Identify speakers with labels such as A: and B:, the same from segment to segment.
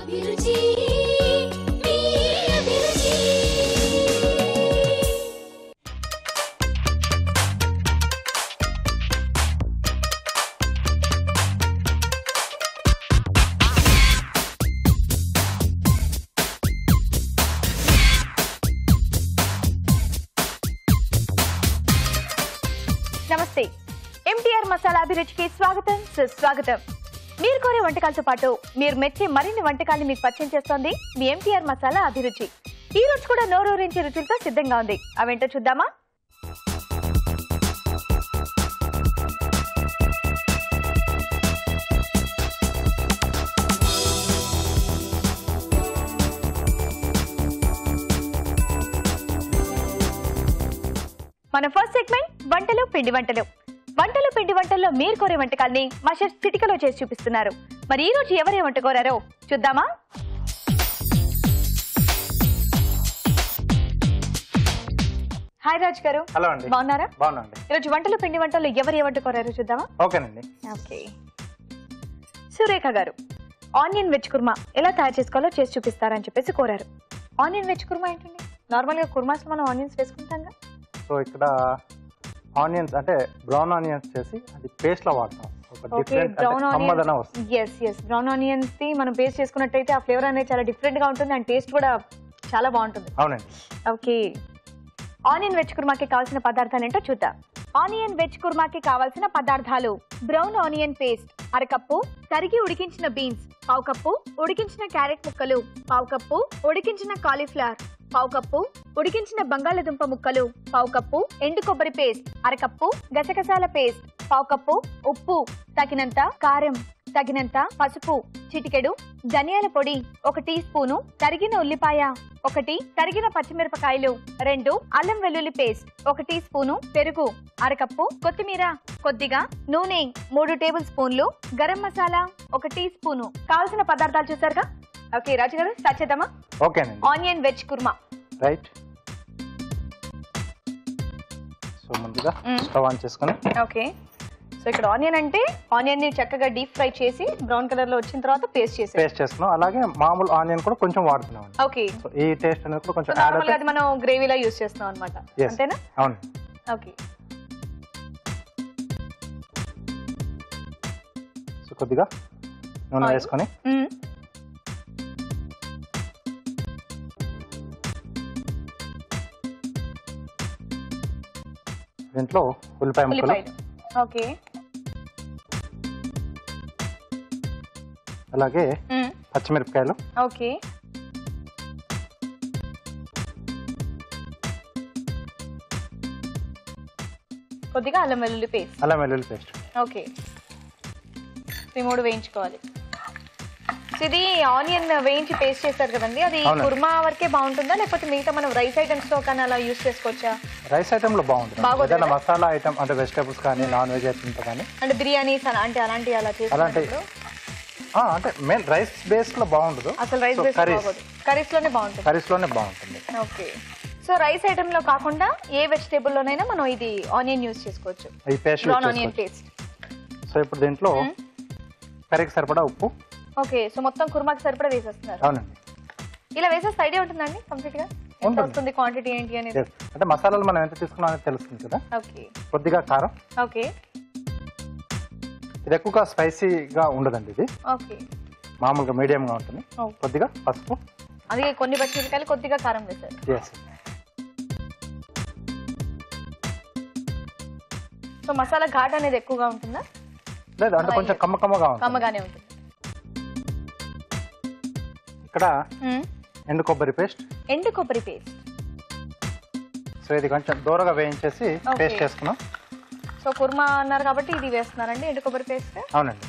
A: నమస్తే ఎంటీఆర్ మసాలా అభిరుచికి స్వాగతం సుస్వాగతం. మీరు కోరే వంటకాలతో పాటు మీరు మెచ్చే మరిన్ని వంటకాలను మీకు పరిచయం చేస్తోంది మీ ఎంటీఆర్ మసాలా అభిరుచి. ఈ రోజు కూడా నోరూరించే రుచులతో సిద్ధంగా ఉంది. అవేంటో చూద్దామా? మన ఫస్ట్ సెగ్మెంట్ వంటలు పిండి వంటలు. వంటలు పిండి వంటల్లో మీరు కోరే వంటకాల్ని మా షెఫ్ చిటికలో చేసి చూపిస్తున్నారు. మరి ఈ రోజు ఎవరే వంట కోరారో చూద్దామా? హాయ్ రాజ్ గారు.
B: హలో అండి.
A: బాగున్నారా?
B: బాగున్నాండి.
A: ఈరోజు వంటలు పిండి వంటల్లో ఎవరు ఏ వంట కోరారో చూద్దామా?
B: ఓకేనండి.
A: ఓకే. సురేఖ గారు ఆనియన్ వెజ్ కుర్మా ఎలా తయారు చేసుకోవాలో చేసి చూపిస్తారని చెప్పేసి కోరారు. ఆనియన్ వెజ్ కుర్మా ఏంటండి? నార్మల్ గా కుర్మాస్ మనం ఆనియన్స్ వేసుకుంటాం.
B: సో ఇక్కడ ఆనియన్స్ అంటే బ్రౌన్ ఆనియన్స్ చేసి అది పేస్ట్ లో వాడతాం.
A: బ్రౌన్ ఆనియన్స్ ది మనం పేస్ట్ చేసుకున్నట్టయితే ఆ ఫ్లేవర్ అనేది చాలా డిఫరెంట్ గా ఉంటుంది అండ్ టేస్ట్ కూడా చాలా బాగుంటుంది.
B: అవునండి.
A: ఓకే. ఆనియన్ వెజ్ కుర్మాకి కావాల్సిన పదార్థాలు ఏంటో చూద్దాం. ఆనియన్ వెజ్ కుర్మాకి కావాల్సిన పదార్థాలు: బ్రౌన్ ఆనియన్ పేస్ట్ అర కప్పు, తరిగి ఉడికించిన బీన్స్ పావు కప్పు, ఉడికించిన క్యారెట్ ముక్కలు పావు కప్పు, ఉడికించిన కాలీఫ్లవర్ పావు కప్పు, ఉడికించిన బంగాళదుంప ముక్కలు పావు కప్పు, ఎండు కొబ్బరి పేస్ట్ అర కప్పు, గసగసాల పేస్ట్ పావు కప్పు, ఉప్పు తగినంత, కారం తగినంత, పసుపు చిటికెడు, ధనియాల పొడి 1 టీ స్పూను, తరిగిన ఉల్లిపాయ 1, తరిగిన పచ్చిమిరపకాయలు 2, అల్లం వెల్లుల్లి పేస్ట్ 1 టీ స్పూను, పెరుగు అర కప్పు, కొత్తిమీర కొద్దిగా, నూనె 3 టేబుల్ స్పూన్లు, గరం మసాలా 1 టీ స్పూను. కావాల్సిన పదార్థాలు చూసారుగా? ఓకే రాజు గారు స్టార్ట్ చేద్దామా?
B: ఓకేనండి.
A: Onion veg kurma.
B: Right. So ముందుగా స్టవ్ ఆన్ చేసుకొని.
A: ఓకే. సో ఇక్కడ ఆనియన్ అంటే ఆనియన్ ని చక్కగా డీప్ ఫ్రై చేసి బ్రౌన్ కలర్ లో వచ్చిన తర్వాత పేస్ట్ చేసుకున్నాం.
B: అలాగే మామూలు ఆనియన్ కూడా కొంచెం వాడుతున్నాం.
A: ఓకే.
B: సో ఈ టేస్ట్ అనేది కూడా కొంచెం
A: నార్మల్ గా మనం గ్రేవీలా యూస్ చేస్తున్నాం అన్నమాట. అంతేనా?
B: అవును.
A: ఓకే.
B: సో కొద్దిగా నూనె వేసుకొని దీంట్లో ఉల్లిపాయ ముక్కలు.
A: ఓకే.
B: అలాగే పచ్చిమిరపకాయలు.
A: ఓకే. కొద్దిగా అల్లం వెల్లుల్లి పేస్ట్. ఓకే. ఈ 3 వేయించుకోవాలి. ఇది ఆనియన్ వేయించి పేస్ట్ చేస్తారు కదండి, అది కుర్మా వరకే బాగుంటుందా లేకపోతే మిగతా మనం రైస్ ఐటమ్స్ తో కానీ అలా యూస్ చేసుకోవచ్చా?
B: రైస్ ఐటమ్ లో బాగుంటుంది. ఏదైనా మసాలా ఐటమ్ అంటే వెజిటేబుల్స్ కానీ నాన్ వెజ్ ఐటమ్స్ కానీ
A: అంటే బిర్యానీస్ అంటే అలాంటి అలా చేస్తారు.
B: అంటే మెయిన్ రైస్ బేస్ లో బాగుండదు.
A: అసలు రైస్ బేస్ కర్రీస్ లోనే బాగుంటుంది. ఓకే. సో రైస్ ఐటమ్ లో కాకుండా ఏ వెజిటేబుల్ లోనైనా మనం ఇది ఆనియన్ యూస్ చేసుకోవచ్చు.
B: ఈ paste brown onion paste. So ఇప్పుడు దీంట్లో కర్రీకి సరిపడా ఉప్పు.
A: ఓకే. సో మొత్తం కుర్మాకి సరిపడా వేసేస్తున్నారు.
B: అవునండి.
A: ఇలా వేసేస్తే ఐడియా ఉంటుందండి కంప్లీట్ గా ఎంత వస్తుంది క్వాంటిటీ ఏంటి అనేది?
B: అంటే మసాలాలు మనం ఎంత తీసుకున్నాం అనేది తెలుస్తుంది కదా.
A: ఓకే.
B: కొద్దిగా కారం.
A: ఓకే.
B: ఇది ఎక్కువగా స్పైసీగా ఉండదండి, ఇది
A: ఓకే
B: మామూలుగా మీడియం గా ఉంటుంది. కొద్దిగా పసుపు,
A: అది కొన్ని పచ్చిమిరపకాయలు, కొద్దిగా కారం వేశారు. సో మసాలా ఘాట్ అనేది ఎక్కువగా ఉంటుందా?
B: లేదు, అంటే కొంచెం కమ్మగానే ఉంటుంది. ఇక్కడ ఎండు కొబ్బరి పేస్ట్. సో ఇది కొంచెం దూరగా వేయించేసి పేస్ట్ చేసుకున్నాం.
A: సో కుర్మా అన్నారు కాబట్టి ఇది వేస్తున్నారండి ఎండు కొబ్బరి పేస్ట్.
B: అవునండి.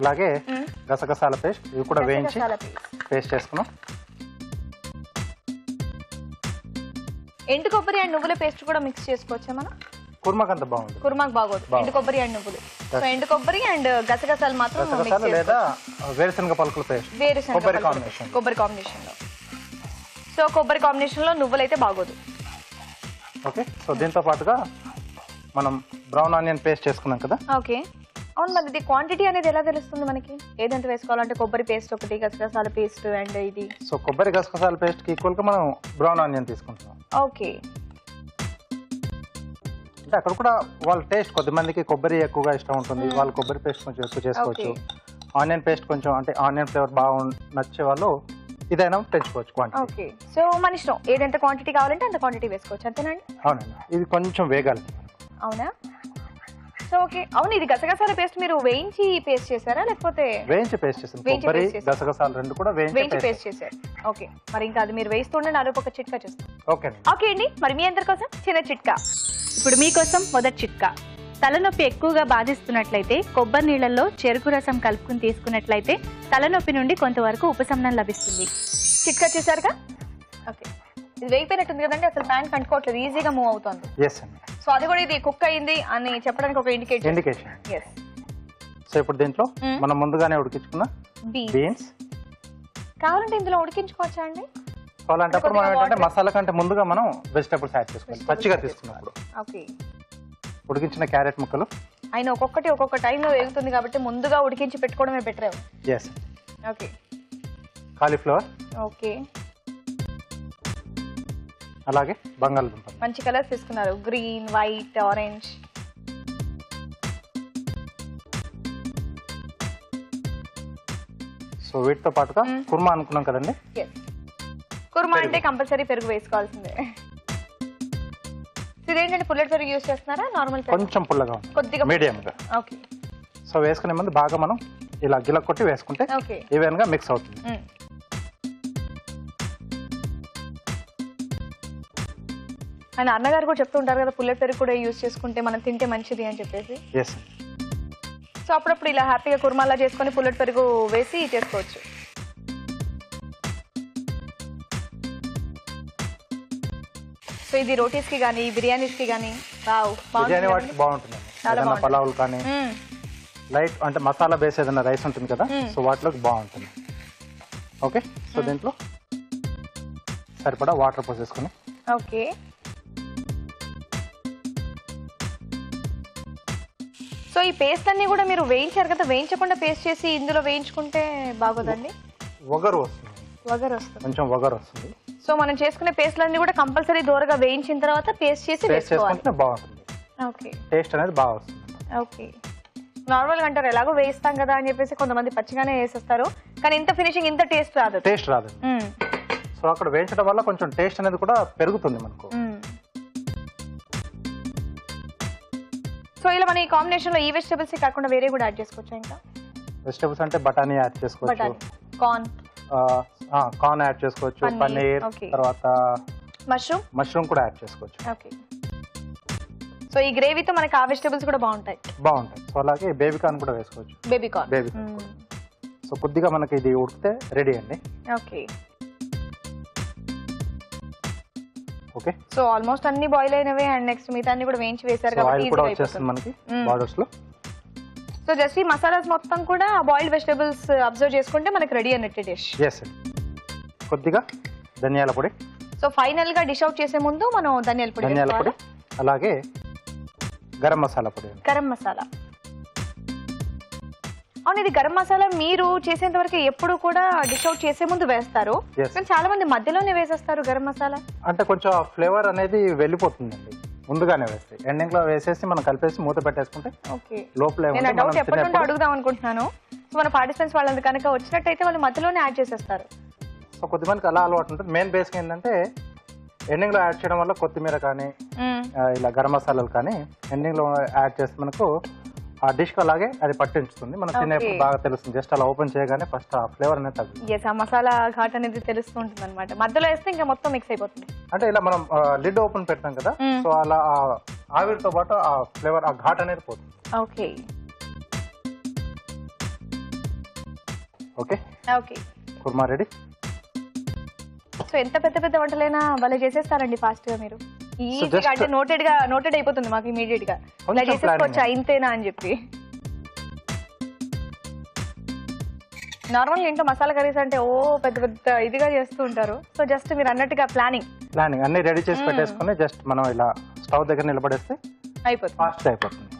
B: అలాగే గసగసాల పేస్ట్, ఇవి కూడా వేయించి పేస్ట్ చేసుకున్నాం.
A: ఎండు కొబ్బరి అండ్ నువ్వుల పేస్ట్ కూడా మిక్స్ చేసుకోవచ్చా మనం?
B: కుర్మాకి అంత బాగుంది.
A: కుర్మాకి బాగోదు ఎండు కొబ్బరి అండ్ నువ్వులు. సో ఎండు కొబ్బరి అండ్ గసగసాలు మాత్రం
B: లేదా వేరుశనగ పలుకుల పేస్ట్, కొబ్బరి
A: కాంబినేషన్ లో. సో కొబ్బరి కాంబినేషన్ లో నువ్వులు అయితే బాగోదు.
B: ఓకే. సో దీంతో పాటుగా మనం బ్రౌన్ ఆనియన్ పేస్ట్ చేసుకున్నాం కదా.
A: ఓకే. అవును, మరి ఇది క్వాంటిటీ అనేది ఎలా తెలుస్తుంది మనకి? ఏదంటే వేసుకోవాలంటే కొబ్బరి పేస్ట్ ఒకటి, గసగసాల పేస్ట్ అండ్ ఇది.
B: సో కొబ్బరి గసగసాల పేస్ట్ కి ఈక్వల్ గా మనం బ్రౌన్ ఆనియన్ తీసుకుంటున్నాం.
A: ఓకే.
B: అంటే అక్కడ కూడా వాళ్ళ టేస్ట్, కొద్దిమందికి కొబ్బరి ఎక్కువగా ఇష్టం ఉంటుంది, వాళ్ళు కొబ్బరి పేస్ట్ కొంచెం ఎక్కువ చేసుకోవచ్చు. ఆనియన్ పేస్ట్ కొంచెం అంటే ఆనియన్ ఫ్లేవర్ బాగా నచ్చే వాళ్ళు ఇదైనా పెంచుకోవచ్చు క్వాంటిటీ.
A: ఓకే. సో మన ఇష్టం, ఏదంత క్వాంటిటీ కావాలంటే అంత క్వాంటిటీ వేసుకోవచ్చు, అంతేనండి?
B: అవునండి, ఇది కొంచెం వేగాలి.
A: అవునా? So okay. అవును, ఇది గసగసాల పేస్ట్ మీరు వేయించి పేస్ట్ చేశారా లేకపోతే?
B: వేయించి పేస్ట్ చేసాను. కొబ్బరి గసగసాలు రెండు కూడా వేయించి
A: పేస్ట్ చేశారు. ఓకే, మరి ఇంకా అది మీరు వేస్తుండే అదొక ఒక చిట్కా చేస్తాం.
B: ఓకే
A: ఓకే అండి, మరి మీ అందరి కోసం చిన్న చిట్కా.
C: ఇప్పుడు మీకోసం మొదటి చిట్కా. తలనొప్పి ఎక్కువగా బాధిస్తున్నట్లయితే కొబ్బరి నీళ్ళల్లో చెరుకు రసం కలుపుకుని తీసుకున్నట్లయితే తలనొప్పి నుండి కొంతవరకు ఉపశమనం లభిస్తుంది.
A: చిట్కా చేశారుగా? ఓకే. ఇది వేగిపోయినట్టుంది కదండి, అసలు ప్యాన్ కంటుకోవట్లేదు, ఈజీగా మూవ్ అవుతుంది.
B: ఎస్ అండి.
A: సో అది కూడా ఇది కుక్ అయింది అని చెప్పడానికి ఒక ఇండికేషన్. ఎస్.
B: సో ఇప్పుడు దీంట్లో మనం ముందుగానే ఉడికించుకున్న బీన్స్
A: కావాలంటే ఇందులో ఉడికించుకోవచ్చా అండి?
B: కావాలంటే అప్పుడు మనం ఏంటంటే మసాలా కంటే ముందుగా మనం వెజిటబుల్స్ యాడ్ చేసుకోవాలి. పచ్చిగా తీసుకున్నప్పుడు
A: ఓకే.
B: ఉడికించిన క్యారెట్ ముక్కలు.
A: అయినా ఒక్కొక్కటి ఒక్కొక్క టైంలో వేగుతుంది కాబట్టి ముందుగా ఉడికించి పెట్టుకోవడమే better.
B: Yes.
A: Okay.
B: Cauliflower.
A: Okay.
B: అలాగే బంగాళదుంప.
A: మంచి కలర్స్ తీసుకున్నారు, గ్రీన్, వైట్, ఆరెంజ్.
B: సో వీటితో పాటుగా కుర్మా అనుకున్నాం కదండి.
A: కుర్మా అంటే కంపల్సరీ పెరుగు వేసుకోవాల్సిందే. ఇదేంటంటే పుల్లటి పెరుగు యూస్ చేస్తున్నారా నార్మల్ పెరుగు?
B: కొంచెం పుల్లగా
A: కొద్దిగా
B: మీడియం గా.
A: ఓకే.
B: సో వేసుకునే ముందు బాగా మనం ఇలా గిల కొట్టి వేసుకుంటే ఈవెన్ గా మిక్స్ అవుతుంది.
A: ఆయన అన్నగారు కూడా చెప్తూ ఉంటారు కదా, పుల్లటి పెరుగు కూడా యూజ్ చేసుకుంటే మనం తింటే మంచిది అని చెప్పేసి. సో అప్పుడప్పుడు ఇలా హ్యాపీగా కుర్మాలా చేసుకొని పుల్లటి పెరుగు వేసి చేసుకోవచ్చు. సో ఇది రోటీస్ కి కానీ బిర్యానీస్ కి కానీ
B: బాగుంటుంది. పలావులు కానీ లైట్ అంటే మసాలా బేస్ ఏదైనా రైస్ ఉంటుంది కదా, సో వాటిలోకి బాగుంటుంది. ఓకే. సో దీంట్లో సరిపడా వాటర్ పోసేసుకుని.
A: ఓకే. సో ఈ పేస్ట్ అన్ని కూడా మీరు వేయించారు కదా, వేయించకుండా పేస్ట్ చేసి ఇందులో వేయించుకుంటే బాగోదండి?
B: వగరు వస్తుంది.
A: వగరు వస్తుంది,
B: కొంచెం వగరు వస్తుంది.
A: సో మనం చేసుకునే పేస్ట్లన్నీ కూడా కంపల్సరీ దూరగా వేయించిన తర్వాత పేస్ట్ చేసి
B: వేసుకుంటే బాగుంటుంది.
A: ఓకే.
B: టేస్ట్ అనేది బాగా వస్తుంది.
A: ఓకే. నార్మల్ గా అంటారు ఎలాగో వేయిస్తాం కదా అని చెప్పేసి కొంతమంది పచ్చిగానే వేసేస్తారు, కానీ ఇంత ఫినిషింగ్ ఇంత టేస్ట్ రాదు.
B: టేస్ట్ రాదు. సో అక్కడ వేయించడం వల్ల కొంచెం టేస్ట్ అనేది కూడా పెరుగుతుంది మనకు.
A: సో ఇలా మన ఈ కాంబినేషన్ లో ఈ వెజిటబుల్స్ కాకుండా వేరే కూడా యాడ్ చేసుకోవచ్చు. ఇంకా
B: వెజిటబుల్స్ అంటే బఠానీ యాడ్ చేసుకోవచ్చు, కార్న్ యాడ్ చేసుకోవచ్చు, పన్నీర్, తర్వాత మష్రూమ్ కూడా యాడ్ చేసుకోవచ్చు.
A: ఓకే. సో ఈ గ్రేవీతో మనకి ఆ వెజిటబుల్స్ కూడా బాగుంటాయి.
B: సో అలాగే బేబీ కార్న్ కూడా వేసుకోవచ్చు.
A: Baby corn.
B: సో కొద్దిగా మనకి ఇది ఉడికితే రెడీ అండి.
A: ఓకే.
B: ఓకే.
A: సో ఆల్మోస్ట్ అన్ని బాయిల్ అయినవే అండ్ నెక్స్ట్ మిగతా అన్ని కూడా వేయించి వేశారు కాబట్టి
B: ఈజీగా వచ్చేస్తుంది మనకి బార్డర్స్ లో.
A: సో జస్ట్ ఈ మసాలాస్ మొత్తం కూడా బాయిల్డ్ వెజిటబుల్స్ అబ్జర్వ్ చేసుకుంటే మనకి రెడీ అన్నట్టు డిష్.
B: yes కొద్దిగా ధనియాల పొడి.
A: సో ఫైనల్ గా డిష్ అవుట్ చేసే ముందు మనం ధనియాల పొడి,
B: అలాగే గరం మసాలా పొడి.
A: గరం మసాలా. అవును, ఇది గరం మసాలా మీరు చేసేంత వరకు ఎప్పుడు కూడా డిష్ అవుట్ చేసే ముందు వేస్తారు, కానీ చాలా మంది మధ్యలోనే వేసేస్తారు గరం మసాలా.
B: అంటే కొంచెం ఫ్లేవర్ అనేది వెళ్ళిపోతుందండి, ముందుగానే వేస్తే ఎండింగ్ లో వేసేసి మనం కలిపేసి మూత పెట్టేసుకుంటే లోపల.
A: నేను డౌట్ ఎప్పటి నుండి అడుగుదాం అనుకుంటున్నాను. సో మన పార్టిసిపెంట్స్ వాళ్ళందు కనుక వచ్చినట్టయితే వాళ్ళు మధ్యలోనే యాడ్ చేసేస్తారు.
B: సో కొద్దిమందికి అలా అలవాటు ఉంటుంది. మెయిన్ బేసిక్ ఏంటంటే ఎండింగ్ లో యాడ్ చేయడం వల్ల కొత్తిమీర కానీ ఇలా గరం మసాలాలు కానీ ఎండింగ్ లో యాడ్ చేస్తే మనకు ఆ డిష్ అలాగే అది పట్టించుతుంది. మనం తినేప్పుడు బాగా తెలుస్తుంది. జస్ట్ అలా ఓపెన్ చేయగానే ఫస్ట్ ఆ ఫ్లేవర్ అనేది తగ్గుతుంది.
A: ఆ మసాలా ఘాట్ అనేది తెలుస్తూ ఉంటుంది అనమాట. మధ్యలో వేస్తే ఇంకా మొత్తం మిక్స్ అయిపోతుంది.
B: అంటే ఇలా మనం లిడ్ ఓపెన్ పెడతాం కదా, సో అలా ఆవిరితో పాటు ఆ ఫ్లేవర్ ఆ ఘాట్ అనేది పోతుంది.
A: Okay.
B: Okay.
A: Okay.
B: Kurma ready.
A: So ఎంత పెద్ద పెద్ద వంటలైనా భలే చేసేస్తారండి ఫాస్ట్ గా మీరు. ఈజీగా అంటే నోటెడ్ అయిపోతుంది మాకు ఇమీడియట్ గా. ఇలా చేసేసుకోవచ్చా ఇంతేనా అని చెప్పి. నార్మల్ ఇంట్లో మసాలా కర్రీస్ అంటే పెద్ద పెద్ద ఇదిగా చేస్తూ ఉంటారు. సో జస్ట్ మీరు అన్నట్టుగా ప్లానింగ్
B: అన్ని రెడీ చేసి పెట్టేసుకుని జస్ట్ మనం ఇలా స్టవ్ దగ్గర నిలబడేస్తే
A: అయిపోతుంది,
B: ఫాస్ట్ అయిపోతుంది.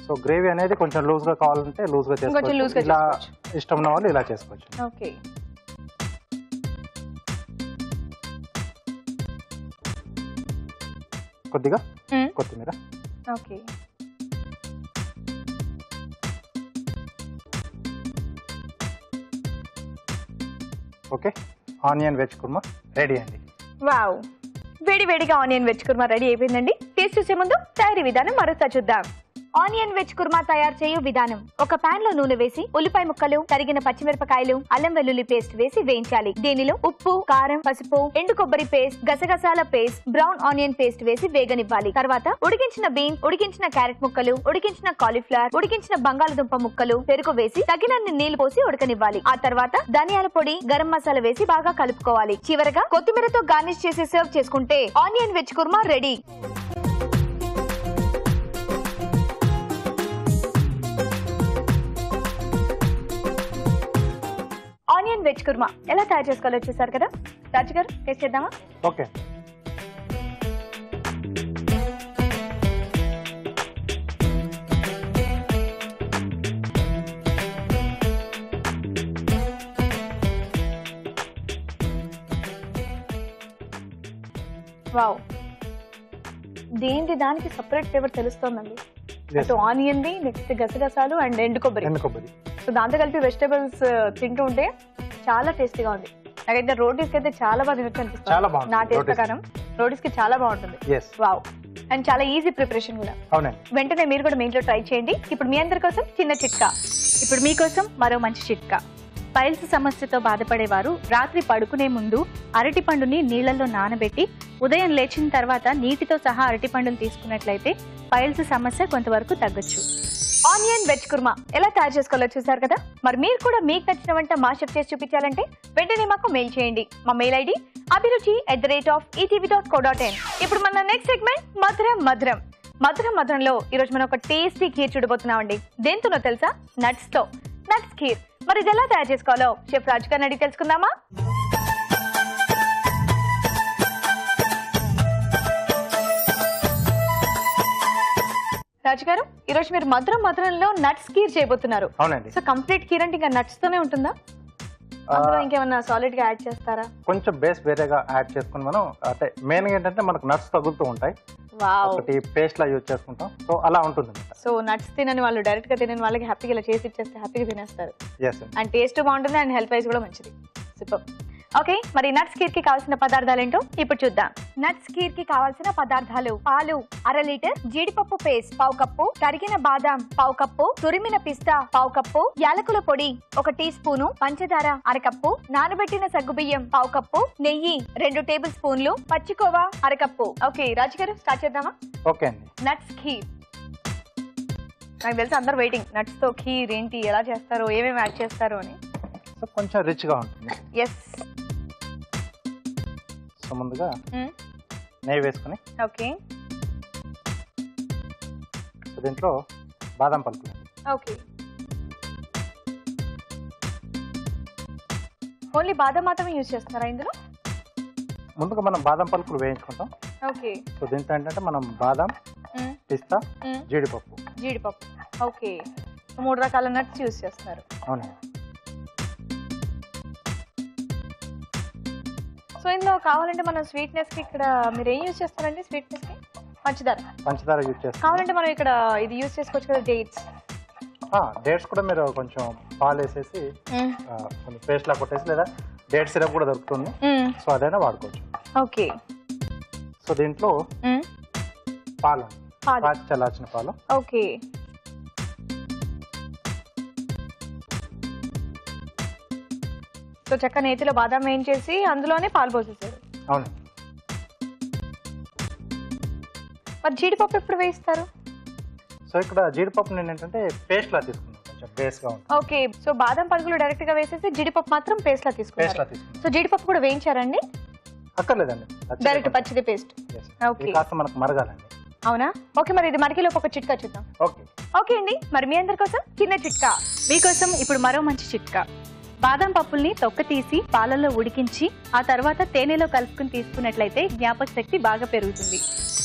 B: సో గ్రేవీ అనేది కొంచెం లూజ్ గా కావాలంటే లూజ్ గా చేసుకోవచ్చు, ఇలా ఇష్టం ఉన్న వాళ్ళు ఇలా చేసుకోవచ్చు.
A: ఓకే,
B: కొద్దిగా కొత్తిమీర.
A: Okay,
B: okay, onion veg kurma ready అండి.
A: వావ్, వేడి వేడిగా ఆనియన్ వెజ్ కుర్మా రెడీ అయిపోయిందండి. టేస్ట్ చూసే ముందు తయారీ విధానం మరోసారి చూద్దాం. ఆనియన్ వెజ్ కుర్మా తయారు చేయు విధానం: ఒక పాన్ లో నూనె వేసి ఉల్లిపాయ ముక్కలు, తరిగిన పచ్చిమిరపకాయలు, అల్లం వెల్లుల్లి పేస్ట్ వేసి వేయించాలి. దీనిలో ఉప్పు, కారం, పసుపు, ఎండు కొబ్బరి పేస్ట్, గసగసాల పేస్ట్, బ్రౌన్ ఆనియన్ పేస్ట్ వేసి వేగనివ్వాలి. తర్వాత ఉడికించిన బీన్స్, ఉడికించిన క్యారెట్ ముక్కలు, ఉడికించిన కాలీఫ్లవర్, ఉడికించిన బంగాళదుంప ముక్కలు, పెరుగు వేసి తగినన్ని నీళ్లు పోసి ఉడకనివ్వాలి. ఆ తర్వాత ధనియాల పొడి, గరం మసాలా వేసి బాగా కలుపుకోవాలి. చివరగా కొత్తిమీరతో గార్నిష్ చేసి సర్వ్ చేసుకుంటే onion veg kurma ready. Onion veg kurma ఎలా తయారు చేసుకోవాలో చూసారు కదా. రాజు గారు, టేస్ట్ చేద్దామా?
B: ఓకే,
A: వావ్, దేనికి దానికి సపరేట్ ఫ్లేవర్ తెలుస్తోందండి. అటు ఆనియన్ ది, నెక్స్ట్ గసగసాలు అండ్ ఎండు కొబ్బరి. సో దాంతో కలిపి వెజిటేబుల్స్ తింటూ ఉంటే చాలా టేస్టీగా ఉంది. నాకైతే రోటీస్ కి అయితే చాలా బాగా తినొచ్చు అనిపిస్తుంది. నా టేస్ట్ ప్రకారం రోటీస్ కి చాలా బాగుంటుంది. వావ్, అండ్ చాలా ఈజీ ప్రిపరేషన్ కూడా. వెంటనే మీరు కూడా మీ ఇంట్లో ట్రై చేయండి. ఇప్పుడు మీ అందరి కోసం చిన్న చిట్కా.
C: ఇప్పుడు మీకోసం మరో మంచి చిట్కా. పైల్స్ సమస్యతో బాధపడేవారు రాత్రి పడుకునే ముందు అరటిపండుని నీళ్లలో నానబెట్టి ఉదయం లేచిన తర్వాత నీటితో సహా అరటిపండును తీసుకున్నట్లయితే పైల్స్ సమస్య కొంతవరకు తగ్గొచ్చు.
A: ఆనియన్ వెజ్ కుర్మా ఎలా తయారు చేసుకోవాలో చూసారు కదా. మరి మీరు కూడా మీకు నచ్చిన వంట మా షెఫ్ చేసి చూపించాలంటే వెంటనే మాకు మెయిల్ చేయండి. మా మెయిల్ ఐడి abhiruchi@etv.co.in. ఇప్పుడు మన నెక్స్ట్ సెగ్మెంట్ మధురం మధురం. మధురం మధురంలో ఈరోజు మనం ఒక టేస్టీ ఖీర్ చూడబోతున్నామండి. దేంతోనో తెలుసా? నట్స్ తో. నట్స్ ఖీర్. మరి ఇది ఎలా తయారు చేసుకోవాలో షెఫ్ రాజు గారిని అడిగి తెలుసుకుందామా? రాజు గారు, ఈ రోజు మీరు మధురం మధురంలో నట్స్ ఖీర్ చేయబోతున్నారు.
B: అవునండి.
A: సో కంప్లీట్ ఖీర్ అంటే ఇంకా నట్స్ తోనే ఉంటుందా? అందులో ఇంకేమన్నా సాలిడ్ గా యాడ్ చేస్తారా?
B: కొంచెం బేస్ వేరేగా యాడ్ చేసుకుని మనం అంటే మెయిన్ ఏంటంటే మనకు నట్స్ తగులుతూ ఉంటాయి. ఒకటి పేస్ట్ లా యూజ్ చేసుకుంటాం. సో అలా ఉంటుంది.
A: సో నట్స్ తినని వాళ్ళు, డైరెక్ట్ గా తినని వాళ్ళకి హ్యాపీగా ఇలా చేసి ఇచ్చేస్తే హ్యాపీగా తినేస్తారు. అండ్ టేస్ట్ బాగుంటుంది అండ్ హెల్త్ వైజ్ కూడా మంచిది. సూపర్. ఓకే, మరి నట్స్ ఖీర్ కి కావాల్సిన పదార్థాలు ఏంటో ఇప్పుడు చూద్దాం. నట్స్ ఖీర్ కి కావాల్సిన పదార్థాలు: పాలు 1/2 లీటర్, జీడిపప్పు పేస్ట్ 1/2 కప్పు, తరిగిన బాదాం 1/2 కప్పు, తురిమిన పిస్తా 1/2 కప్పు, యాలకుల పొడి 1 టీ స్పూను, పంచదార 1/2 కప్పు, నానబెట్టిన సగ్గుబియ్యం 1/2 కప్పు, నెయ్యి 2 టేబుల్ స్పూన్లు, పచ్చికోవా 1/2 కప్పు. ఓకే రాజు గారు, స్టార్ట్ చేద్దామా?
B: ఓకే అండి.
A: నట్స్ ఖీర్. నాకు తెలుసు అందరు వెయిటింగ్, నట్స్ తో ఖీర్ ఏంటి, ఎలా చేస్తారో, ఏమేమి యాడ్ చేస్తారో అని.
B: సో కొంచెం రిచ్ గా ఉంటుంది.
A: ఎస్.
B: సో ముందుగా నెయ్యి వేసుకుని,
A: ఓకే,
B: సో దీంట్లో బాదం పలుకులు.
A: ఓకే, ఓన్లీ బాదం మాత్రమే యూజ్ చేస్తున్నారా ఇందులో?
B: ముందుగా మనం బాదం పలుకులు వేయించుకుంటాం.
A: ఓకే.
B: సో దీంట్లో ఏంటంటే మనం బాదం, పిస్తా, జీడిపప్పు.
A: ఓకే, 3 రకాల నట్స్ యూజ్ చేస్తున్నారు.
B: అవునండి.
A: సో ఇందులో కావాలంటే మనం స్వీట్నెస్ కి ఇక్కడ మీరు ఏం యూజ్ చేస్తారండి? స్వీట్నెస్ కి పంచదార యూజ్ చేస్తాం. కావాలంటే మనం ఇక్కడ ఇది యూజ్ చేసుకోవచ్చు కదా, డేట్స్ కూడా మీరు కొంచెం పాలు వేసేసి కొంచెం పేస్ట్ లా కొట్టేసి, లేదా డేట్ సిరప్ కూడా దొరుకుతుంది. సో అదైనా వాడుకోవచ్చు. ఓకే. సో దీంట్లో పాలు, చల్లార్చిన పాలు. ఓకే. సో చక్క నేతిలో బాదం వేయించేసి అందులోనే పాలు పోసేసారు. అవును. మరి జీడిపప్పు ఎప్పుడు వేయిస్తారు? సో ఇక్కడ జీడిపప్పు నేను ఏంటంటే పేస్ట్ లా తీసుకున్నాను, కొంచెం బేస్ గా ఉంటుంది. ఓకే. సో బాదం పలుకులు డైరెక్ట్ గా వేసేసి జీడిపప్పు మాత్రం పేస్ట్ లా తీసుకున్నారు. సో జీడిపప్పు కూడా వేయించారండి? అక్కర్లేదండి, డైరెక్ట్ పచ్చిది పేస్ట్. ఓకే. కాస్త మనకు మరగాలండి. అవునా? ఓకే, మరి ఇది మరికిలోపు ఒక చిట్కా చూద్దాం. ఓకే. ఓకే అండి, మరి మీ అందరి కోసం చిన్న చిట్కా.
C: మీకోసం ఇప్పుడు మరో మంచి చిట్కా. బాదం పప్పుల్ని తొక్క తీసి పాలల్లో ఉడికించి ఆ తర్వాత తేనెలో కలుపుకుని తీసుకున్నట్లయితే జ్ఞాపక శక్తి బాగా పెరుగుతుంది.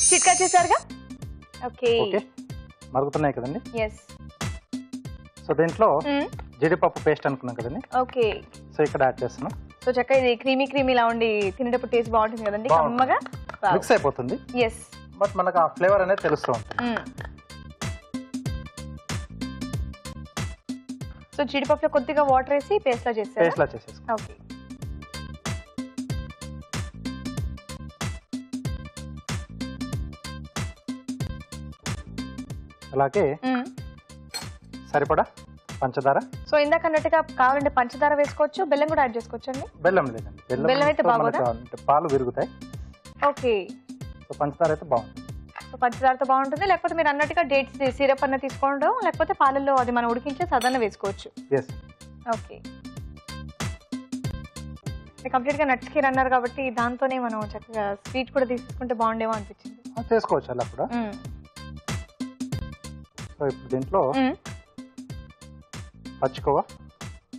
A: చిట్కా చేశారుగా? ఓకే.
B: మరుగుతున్నాయి కదండి.
A: ఎస్.
B: సో దీంట్లో జీడిపప్పు పేస్ట్ అనుకున్నాం కదండి.
A: ఓకే.
B: సో ఇక్కడ యాడ్ చేస్తున్నాం.
A: సో చక్కగా ఇది క్రీమీ లా ఉండి తినేటప్పుడు టేస్ట్ బాగుంటుంది కదండి, కమ్మగా
B: మిక్స్ అయిపోతుంది.
A: ఎస్.
B: బట్ మనకు ఆ ఫ్లేవర్ అనేది తెలుస్తూ ఉంటుంది.
A: సో జీడిపప్పులో కొద్దిగా వాటర్ వేసి పేస్ట్ లా
B: చేసేసుకో.
A: ఓకే.
B: అలాగే సరిపడా పంచదార.
A: సో ఇందాక అన్నట్టుగా కావాలంటే పంచదార వేసుకోవచ్చు, బెల్లం కూడా యాడ్ చేసుకోవచ్చు అండి.
B: బెల్లం లేదండి,
A: బెల్లం అయితే బాగుందా?
B: పాలు విరుగుతాయి.
A: ఓకే.
B: సో పంచదార అయితే బాగుంటుంది.
A: సో పంచదారతో బాగుంటుంది, లేకపోతే మీరు అన్నట్టుగా డేట్స్ సిరప్ అన్న తీసుకోవడం, లేకపోతే పాలల్లో అది మనం ఉడికించే సాధారణ వేసుకోవచ్చు.
B: ఎస్.
A: ఓకే. కంప్లీట్ గా నట్స్ కీర్ అన్నారు కాబట్టి దాంతోనే మనం చక్కగా స్వీట్ కూడా తీసుకుంటే బాగుండేమో అనిపించింది.
B: చేసుకోవచ్చు అలా కూడా. సో ఇప్పుడు దీంట్లో పచ్చికోవా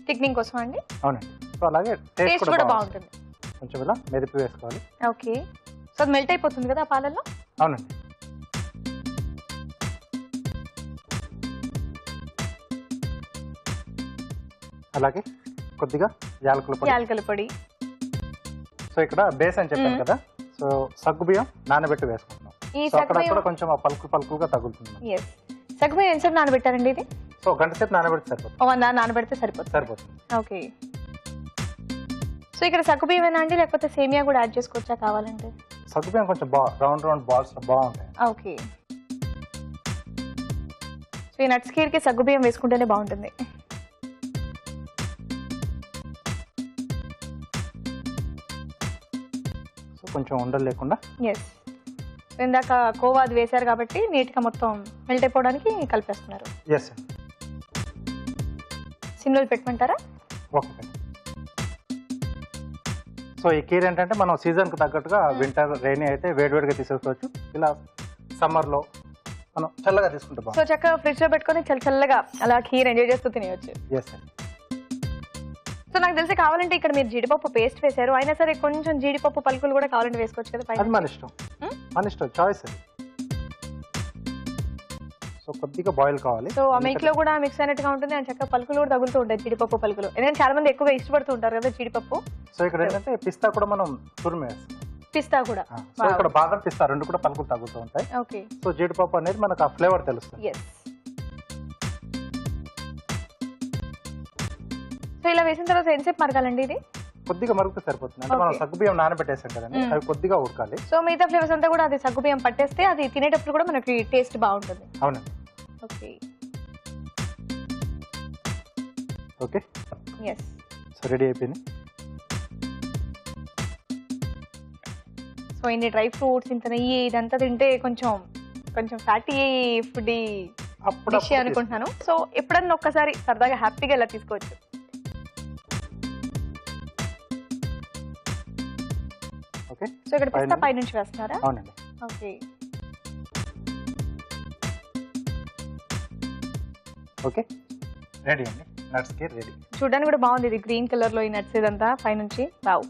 A: థిక్నింగ్ కోసం అండి.
B: అవునండి. సో అలాగే
A: టేస్ట్ కూడా బాగుంటుంది.
B: కొంచెం ఇలా మెదిపి వేసుకోవాలి.
A: ఓకే. సో అది మెల్ట్ అయిపోతుంది కదా పాలల్లో.
B: అవునండి. అలాగే కొద్దిగా
A: యాలకుల పొడి.
B: సో ఇక్కడ బేస్ అని చెప్పాను కదా, సో సగ్గుబియ్యం నానబెట్టి వేసుకుంటున్నాం. అక్కడ కొంచెం పలుకులుగా తగులుతుంది.
A: సగ్గుబియ్యం ఎంతసేపు నానబెట్టారండి ఇది?
B: సో గంట సేపు నానబెడితే సరిపోతుంది.
A: నానబెడితే సరిపోతుంది. ఓకే. సో ఇక్కడ సగ్గుబియ్యమేనా అండి, లేకపోతే సేమియా కూడా యాడ్ చేసుకోవచ్చా కావాలంటే?
B: సగ్గుబియ్యం కొంచెం రౌండ్ బాల్స్ బాగుంటాయి.
A: ఓకే. సో ఈ నట్స్ కీర్కి సగ్గుబియ్యం వేసుకుంటేనే బాగుంటుంది.
B: సో కొంచెం ఉండలు లేకుండా.
A: ఎస్. సో ఇందాక కోవా అది వేశారు కాబట్టి నీట్గా మొత్తం మెల్ట్ అయిపోవడానికి కలిపేస్తున్నారు.
B: ఎస్.
A: సిమ్లో పెట్టమంటారా?
B: ఓకే. సో ఈ కీర్ ఏంటంటే మనం సీజన్కి తగ్గట్టుగా వింటర్ రైనీ అయితే వేడివేడిగా తీసుకోవచ్చు, ఇలా సమ్మర్లో మనం చల్లగా తీసుకుంటే బాగుంటుంది.
A: సో చక్కగా ఫ్రిడ్జ్లో పెట్టుకొని చల్లగా అలా కీర్ ఎంజాయ్ చేస్తూ తినేయచ్చు.
B: ఎస్ అండి.
A: సో నాకు తెలిసి కావాలంటే ఇక్కడ మీరు జీడిపప్పు పేస్ట్ వేశారు, అయినా సరే కొంచెం జీడిపప్పు పలుకులు కూడా కావాలంటే వేసుకోవచ్చు కదా.
B: అది మన ఇష్టం, చాయిస్ అది. సో కొద్దిగా బాయిల్ కావాలి.
A: సో ఆ మిల్క్ లో కూడా మిక్స్ అయినట్టుగా ఉంటుంది, అండ్ చక్కగా పలుకులు కూడా తగులుతూ ఉంటాయి జీడిపప్పు పలుకులు. ఎందుకంటే చాలా మంది ఎక్కువగా ఇష్టపడుతూ ఉంటారు కదా జీడిపప్పు.
B: సో ఇక్కడ ఏంటంటే పిస్తా కూడా మనం తురిమి వేస్తాం.
A: పిస్తా కూడా.
B: సో ఇక్కడ బాదం పిస్తా రెండు కూడా పలుకులు తగులుతూ ఉంటాయి.
A: ఓకే.
B: సో జీడిపప్పు అనేది మనకు ఆ ఫ్లేవర్ తెలుస్తుంది.
A: ఎస్. సో ఇలా వేసిన తర్వాత ఎంతసేపు మరగాలండి ఇది?
B: కొద్దిగా మరుగుతే సరిపోతుంది. అంటే మనం సగ్గుబియ్యం నానబెట్టేసాం కదండి, అవి కొద్దిగా ఉడకాలి.
A: సో మిగతా ఫ్లేవర్స్ అంతా కూడా అది సగ్గుబియ్యం పట్టేస్తే అది తినేటప్పుడు కూడా మనకి టేస్ట్ బాగుంటుంది.
B: అవునండి.
A: Okay.
B: Okay.
A: Yes. So
B: ready అయిపోయింది.
A: సో ఇన్ని డ్రై ఫ్రూట్స్, ఇంత నెయ్యి, ఇదంతా తింటే కొంచెం ఫ్యాటీ ఫుడ్ డిష్ అనుకుంటున్నాను. సో ఎప్పుడన్నా ఒక్కసారి సరదాగా హ్యాపీగా ఇలా తీసుకోవచ్చు.
B: ఓకే.
A: సో ఇక్కడ పిస్తా పై నుంచి వేస్తున్నారా?
B: అవునండి.
A: ఓకే.
B: ఓకే, రెడీ అండి. Nuts kheer ready.
A: చూడడానికి కూడా బాగుంది, ఇది గ్రీన్ కలర్ లో ఈ నట్స్ ఇదంతా పైనుంచి. వావ్.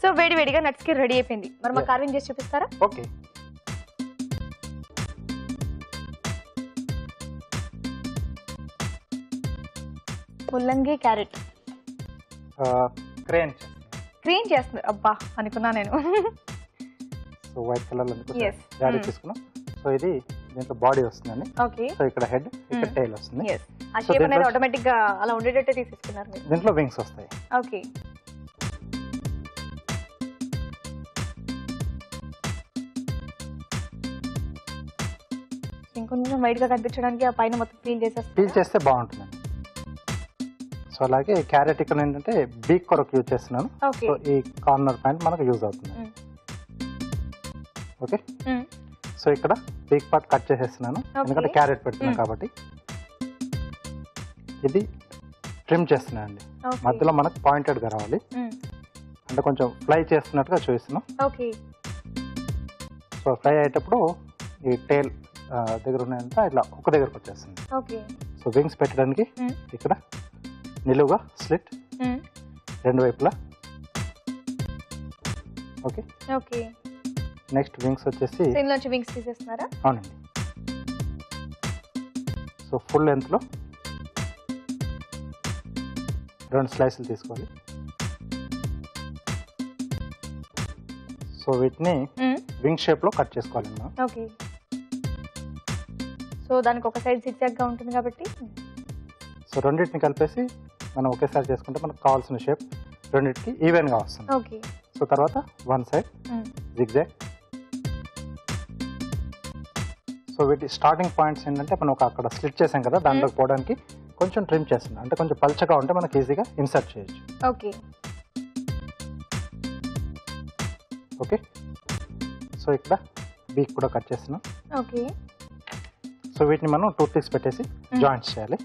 A: సో వేడిగా నట్స్ కీర్ రెడీ అయిపోయింది. మరి మా కార్వింగ్ చేసి చూపిస్తారా?
B: ఓకే.
A: ముల్లంగి క్యారెట్ క్రీమ్ చేస్తున్నారు. అబ్బా అనుకున్నా నేను.
B: సో వైట్ కలర్ లో యాడ్ చేసుకున్నాం. సో ఇది దీంట్లో బాడీ వస్తుందండి.
A: ఓకే.
B: సో ఇక్కడ హెడ్, ఇక్కడ టైల్ వస్తుంది.
A: ఆ షేప్ అనేది ఆటోమేటిక్ గా అలా ఉండేటట్టే తీసేసుకున్నారు మీరు.
B: దీంట్లో వింగ్స్ వస్తాయి.
A: ఓకే. ఇంకొంచెం వైట్ గా కనిపించడానికి ఆ పైన మొత్తం పీల్
B: చేస్తే బాగుంటుందండి. సో అలాగే క్యారెట్ ఇక్కడ ఏంటంటే బీక్ కొరకు యూజ్ చేస్తున్నాను. సో ఈ కార్నర్ పాయింట్ మనకు యూజ్ అవుతుంది. ఓకే. సో ఇక్కడ బీక్ పార్ట్ కట్ చేసేస్తున్నాను, ఎందుకంటే క్యారెట్ పెడుతున్నాను కాబట్టి. ఇది ట్రిమ్ చేస్తున్నాను అండి, మధ్యలో మనకు పాయింటెడ్ గా రావాలి, అంటే కొంచెం ఫ్రై చేస్తున్నట్టుగా చూపిస్తున్నాం. సో ఫ్రై అయ్యేటప్పుడు ఈ టైల్ దగ్గర ఉన్నాయంతా ఇట్లా ఒక దగ్గరకు వచ్చేస్తుంది. సో వింగ్స్ పెట్టడానికి ఇక్కడ నిలువుగా స్లిట్ రెండు వైపులా. ఓకే.
A: ఓకే.
B: నెక్స్ట్ వింగ్స్ వచ్చేసి
A: వింగ్స్ తీసేస్తున్నారా?
B: అవునండి. సో ఫుల్ లెంత్లో 2 స్లైసులు తీసుకోవాలి. సో వీటిని వింగ్ షేప్లో కట్ చేసుకోవాలి మనం.
A: ఓకే. సో దానికి ఒక సైడ్ సిగ్జాగ్గా ఉంటుంది కాబట్టి
B: సో రెండింటిని కలిపేసి మనం ఒకేసారి చేసుకుంటే మనకు కావాల్సిన షేప్ రెండింటికి ఈవెన్గా వస్తుంది.
A: ఓకే.
B: సో తర్వాత 1 సైడ్ జిగ్జాగ్. సో వీటి స్టార్టింగ్ పాయింట్స్ ఏంటంటే మనం అక్కడ స్లిట్ చేసాం కదా, దాంట్లోకి పోవడానికి కొంచెం ట్రిమ్ చేస్తున్నాం, అంటే కొంచెం పల్చగా ఉంటే మనకి ఈజీగా ఇన్సర్ట్ చేయొచ్చు.
A: ఓకే.
B: ఓకే. సో ఇక్కడ బీక్ కూడా కట్ చేస్తున్నాం.
A: ఓకే.
B: సో వీటిని మనం టూత్ పిక్స్ పెట్టేసి జాయింట్స్ చేయాలి.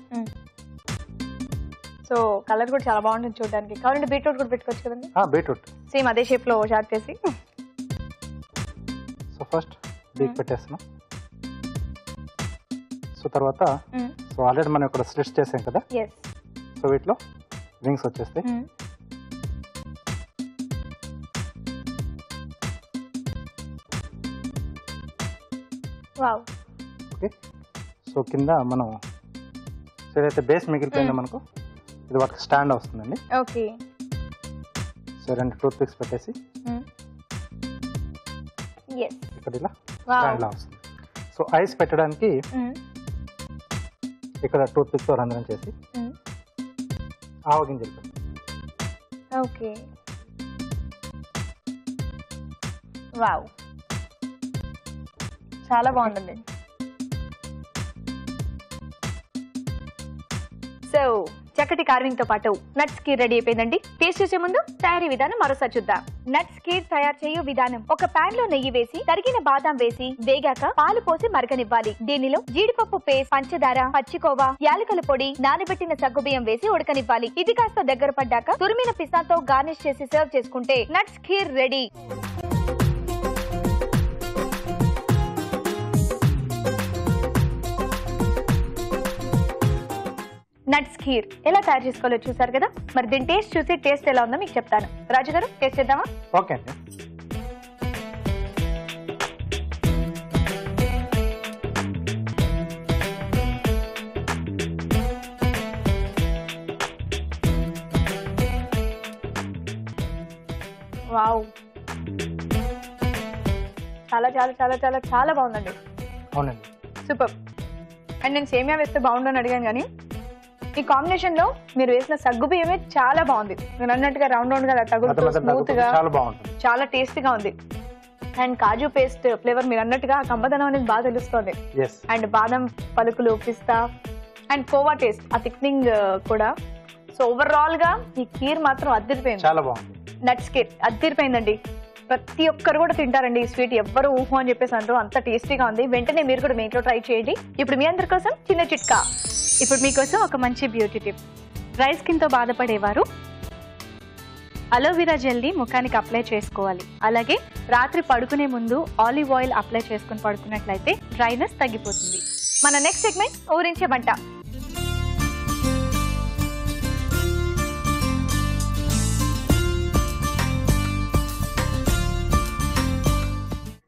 A: సో కలర్ కూడా చాలా బాగుంటుంది చూడడానికి. కావాలంటే బీట్రూట్ కూడా పెట్టుకోవచ్చు కదండి.
B: బీట్రూట్
A: సేమ్ అదే షేప్లో షార్ట్ చేసి.
B: సో ఫస్ట్ బీక్ పెట్టేస్తున్నాం. సో తర్వాత సో ఆల్రెడీ మనం ఇక్కడ స్లిట్స్ చేసాం కదా, సో వీటిలో వింగ్స్ వచ్చేస్తాయి.
A: వావ్.
B: ఓకే. సో కింద మనం సో ఏదైతే బేస్ మిగిలిపోయిందో మనకు ఇది వాటికి స్టాండ్ వస్తుందండి.
A: ఓకే.
B: సో 2 టూత్ పిక్స్ పెట్టేసి ఇక్కడ ఇలా స్టాండ్ లా వస్తుంది. సో ఐస్ పెట్టడానికి ఇక్కడ టూత్ పిక్తో రంధ్రం చేసి ఆవగింజలు పెట్టి.
A: ఓకే. వావ్, చాలా బాగుంటుంది. సో చక్కటి కార్వింగ్ తో పాటు నట్స్ కీర్ రెడీ అయిపోయిందండి. టేస్ట్ చేసే ముందు తయారీ విధానం మరోసారి చూద్దాం. నట్స్ కీర్ తయారు చేయు విధానం: ఒక పాన్ లో నెయ్యి వేసి తరిగిన బాదాం వేసి వేగాక పాలు పోసి మరగనివ్వాలి. దీనిలో జీడిపప్పు పేస్ట్, పంచదార, పచ్చికోవా, యాలకుల పొడి, నానబెట్టిన సగ్గుబియ్యం వేసి ఉడకనివ్వాలి. ఇది కాస్త దగ్గర పడ్డాక తురిమిన పిస్తాతో గార్నిష్ చేసి సర్వ్ చేసుకుంటే nuts kheer ready. Nuts kheer ఎలా తయారు చేసుకోవాలో చూసారు కదా. మరి దీని టేస్ట్ చూసి టేస్ట్ ఎలా ఉందో మీకు చెప్తాను. రాజు గారు, టేస్ట్ చేద్దామా?
B: ఓకే అండి.
A: వావ్, చాలా చాలా చాలా చాలా చాలా బాగుందండి.
B: అవునండి,
A: సూపర్. అండ్ నేను సేమియా వేస్తే బాగుండని అడిగాను, కానీ ఈ కాంబినేషన్ లో మీరు వేసిన సగ్గు బియ్యమే చాలా బాగుంది. నేను అన్నట్టుగా రౌండ్ రౌండ్ గా తగులుతూ స్మూత్ గా
B: చాలా బాగుంటుంది,
A: చాలా టేస్టీగా ఉంది. అండ్ కాజు పేస్ట్ ఫ్లేవర్ మీరు అన్నట్టుగా కంబదనం అనేది బాగా తెలుస్తుంది. అండ్ బాదం పలుకులు, పిస్తా అండ్ కోవా టేస్ట్, ఆ థిక్నింగ్ కూడా. సో ఓవరాల్ గా ఈ కీర్ మాత్రం అద్దరిపోయింది.
B: చాలా బాగుంది.
A: నట్స్ కీర్ అద్దరిపోయిందండి. ప్రతి ఒక్కరు కూడా తింటారండి ఈ స్వీట్, ఎవ్వరు ఊహో అని చెప్పేసి అంటారు, అంత టేస్టీగా ఉంది. వెంటనే మీరు కూడా మీ ఇంట్లో ట్రై చేయండి. ఇప్పుడు మీ అందరి కోసం చిన్న చిట్కా.
C: ఇప్పుడు మీకోసం ఒక మంచి బ్యూటీ టిప్. డ్రై స్కిన్ తో బాధపడేవారు అలోవెరా జెల్ ని ముఖానికి అప్లై చేసుకోవాలి. అలాగే రాత్రి పడుకునే ముందు ఆలివ్ ఆయిల్ అప్లై చేసుకుని పడుకున్నట్లయితే డ్రైనెస్ తగ్గిపోతుంది.
A: మన నెక్స్ట్ సెగ్మెంట్ ఊరించే వంట.